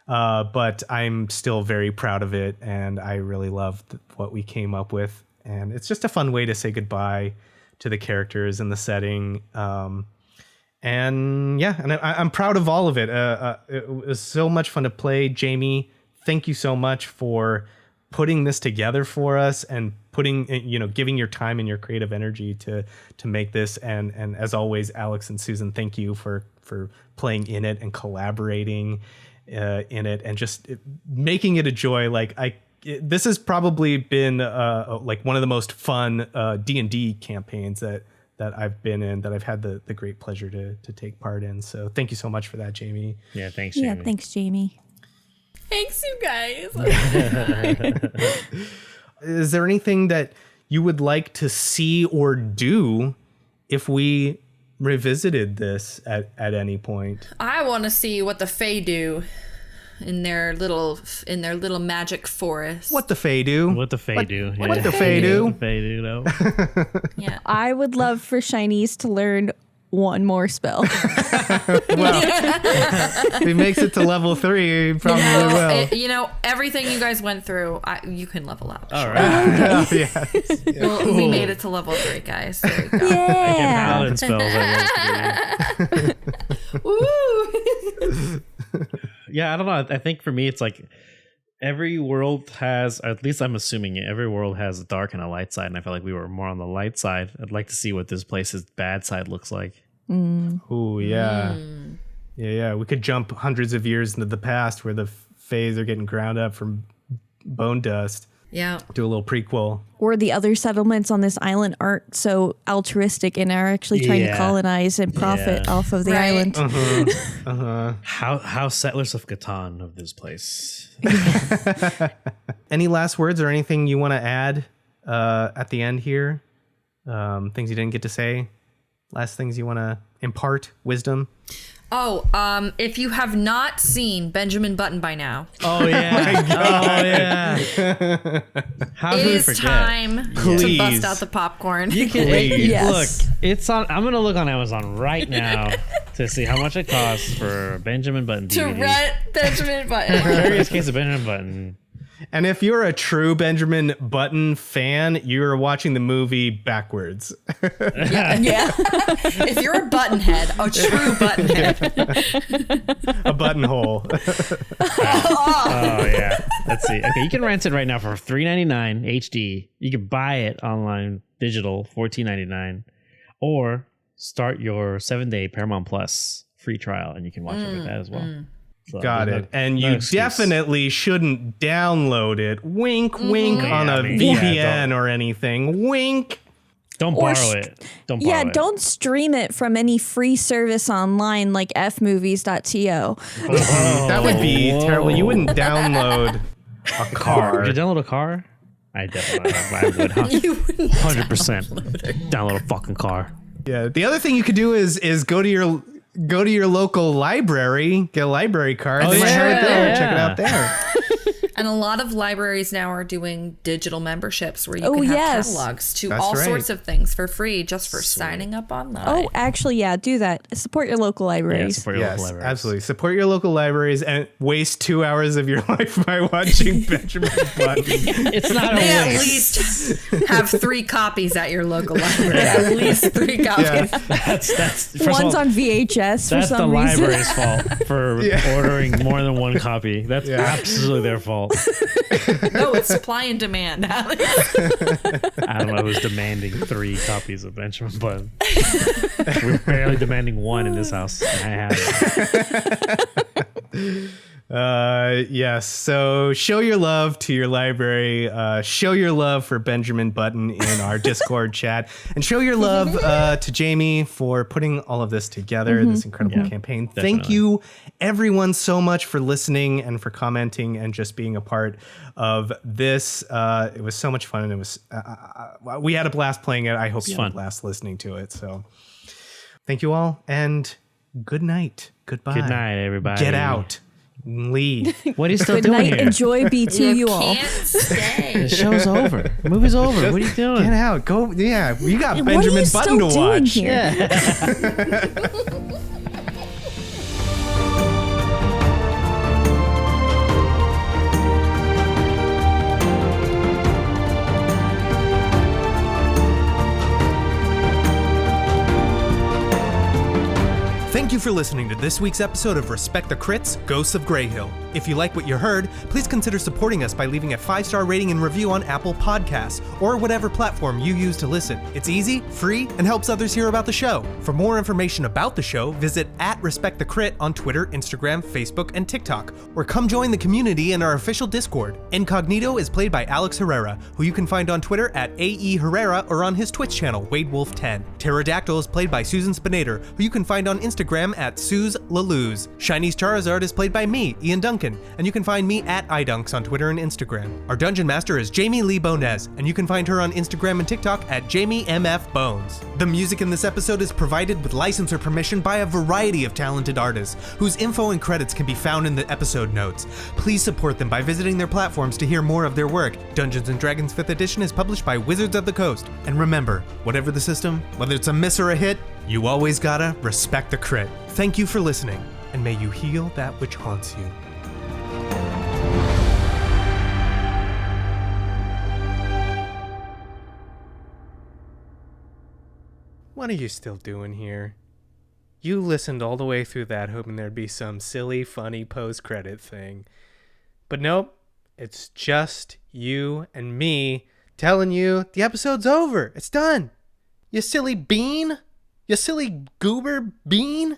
but I'm still very proud of it. And I really loved what we came up with. And it's just a fun way to say goodbye to the characters and the setting. And I'm proud of all of it. It was so much fun to play. Jamie, thank you so much for putting this together for us and giving your time and your creative energy to make this. And as always, Alex and Susan, thank you for playing in it and collaborating in it and just making it a joy. This has probably been like one of the most fun D&D campaigns that that I've been in, that I've had the great pleasure to take part in. So thank you so much for that, Jamie. Yeah, thanks, Jamie. Yeah, thanks, Jamie. Thanks, you guys. Is there anything that you would like to see or do if we revisited this at any point? I want to see what the Fae do in their little magic forest. What the Fae do? What the Fae do? Yeah. What the Fae do? What the Fae do, though. Yeah. I would love for Shinies to learn one more spell. If he makes it to level 3, he probably will. Everything you guys went through, you can level up. All right. Well, we made it to level 3, guys. There you go. Yeah. Paladin spells at level 3. Woo! Yeah, I don't know. I think for me, it's like every world has, at least I'm assuming it, every world has a dark and a light side. And I feel like we were more on the light side. I'd like to see what this place's bad side looks like. Ooh, yeah. Yeah. We could jump hundreds of years into the past where the Faes are getting ground up from bone dust. Yeah. Do a little prequel. Or the other settlements on this island aren't so altruistic and are actually trying to colonize and profit off of the Right. island. How settlers of Catan of this place. Any last words or anything you want to add at the end here? Things you didn't get to say? Last things you want to impart? Wisdom? Oh, if you have not seen Benjamin Button by now, Oh, yeah. Oh, yeah. How it could we is forget? time to Please. bust out the popcorn. You can Yes. look. It's on. I'm gonna look on Amazon right now to see how much it costs for a Benjamin Button to DVD. rent Benjamin Button. Curious Case of Benjamin Button. And if you're a true Benjamin Button fan, you're watching the movie backwards. Yeah. If you're a buttonhead, a true buttonhead. A buttonhole. Oh yeah. Let's see. Okay, you can rent it right now for $3.99 HD. You can buy it online, digital, $14.99, or start your 7-day Paramount Plus free trial, and you can watch it with that as well. So Got there's it. And no you excuse. definitely shouldn't download it. Wink, wink on a VPN or anything. Wink. Don't Or borrow it. Don't borrow Yeah, it. don't stream it from any free service online like fmovies.to. That would be terrible. You wouldn't download a car. Would you download a car? I definitely would. You wouldn't 100%. Download a fucking car. Yeah. The other thing you could do is go to your local library, get a library card. Oh, They might have it there. yeah. Check it out there. And a lot of libraries now are doing digital memberships where you Oh, can have yes. catalogs to That's all right. sorts of things for free just for signing up online. Oh, actually, yeah, do that. Support your local Yeah, libraries. support your local Yes, libraries. absolutely. Support your local libraries and waste 2 hours of your life by watching Benjamin Button. It's not a They at waste. least have 3 copies at your local library. At least 3 copies. That's first of One's all, on VHS for that's the some reason. library's fault for ordering more than one copy. That's absolutely their fault. No, it's supply and demand, Alex. I don't know who's demanding 3 copies of Benjamin Button. We're barely demanding 1 in this house. I have it. Yes. So show your love to your library. Show your love for Benjamin Button in our Discord chat, and show your love to Jamie for putting all of this together. This incredible campaign. Thank definitely. you, everyone, so much for listening and for commenting and just being a part of this. It was so much fun, and it was we had a blast playing it. I hope you had a fun. blast listening to it. So thank you all, and good night. Goodbye. Good night, everybody. Get out. Leave. What are you still Good doing night. here? Enjoy B2, you all. Can't stay. The show's over. The movie's over. What are you doing? Get out. Go. Yeah. We got What Benjamin are you Button still to doing watch. here? Thank you for listening to this week's episode of Respect the Crits, Ghosts of Grayhill. If you like what you heard, please consider supporting us by leaving a 5-star rating and review on Apple Podcasts or whatever platform you use to listen. It's easy, free, and helps others hear about the show. For more information about the show, visit @RespectTheCrit on Twitter, Instagram, Facebook, and TikTok, or come join the community in our official Discord. Incognito is played by Alex Herrera, who you can find on Twitter @AE Herrera or on his Twitch channel, WadeWolf10. Pterodactyl is played by Susan Spenader, who you can find on Instagram @SuzLaluz. Shiny's Charizard is played by me, Ian Duncan, and you can find me @idunks on Twitter and Instagram. Our Dungeon Master is Jamie Lee-Bonés, and you can find her on Instagram and TikTok @JamieMFBones. The music in this episode is provided with license or permission by a variety of talented artists, whose info and credits can be found in the episode notes. Please support them by visiting their platforms to hear more of their work. Dungeons & Dragons 5th edition is published by Wizards of the Coast. And remember, whatever the system, whether it's a miss or a hit, you always gotta respect the crit. Thank you for listening, and may you heal that which haunts you. What are you still doing here? You listened all the way through that hoping there'd be some silly, funny post-credit thing. But nope, it's just you and me telling you the episode's over. It's done. You silly bean. You silly goober bean.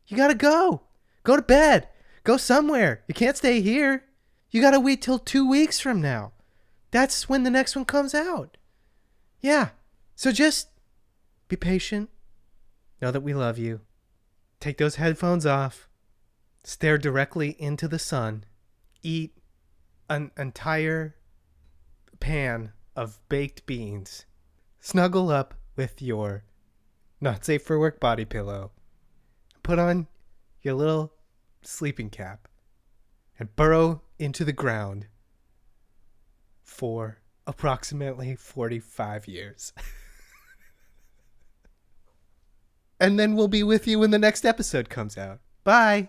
You gotta go. Go to bed. Go somewhere. You can't stay here. You gotta wait till 2 weeks from now. That's when the next one comes out. Yeah. So just be patient. Know that we love you. Take those headphones off. Stare directly into the sun. Eat an entire pan of baked beans. Snuggle up with your not safe for work body pillow. Put on your little sleeping cap and burrow into the ground for approximately 45 years. And then we'll be with you when the next episode comes out. Bye.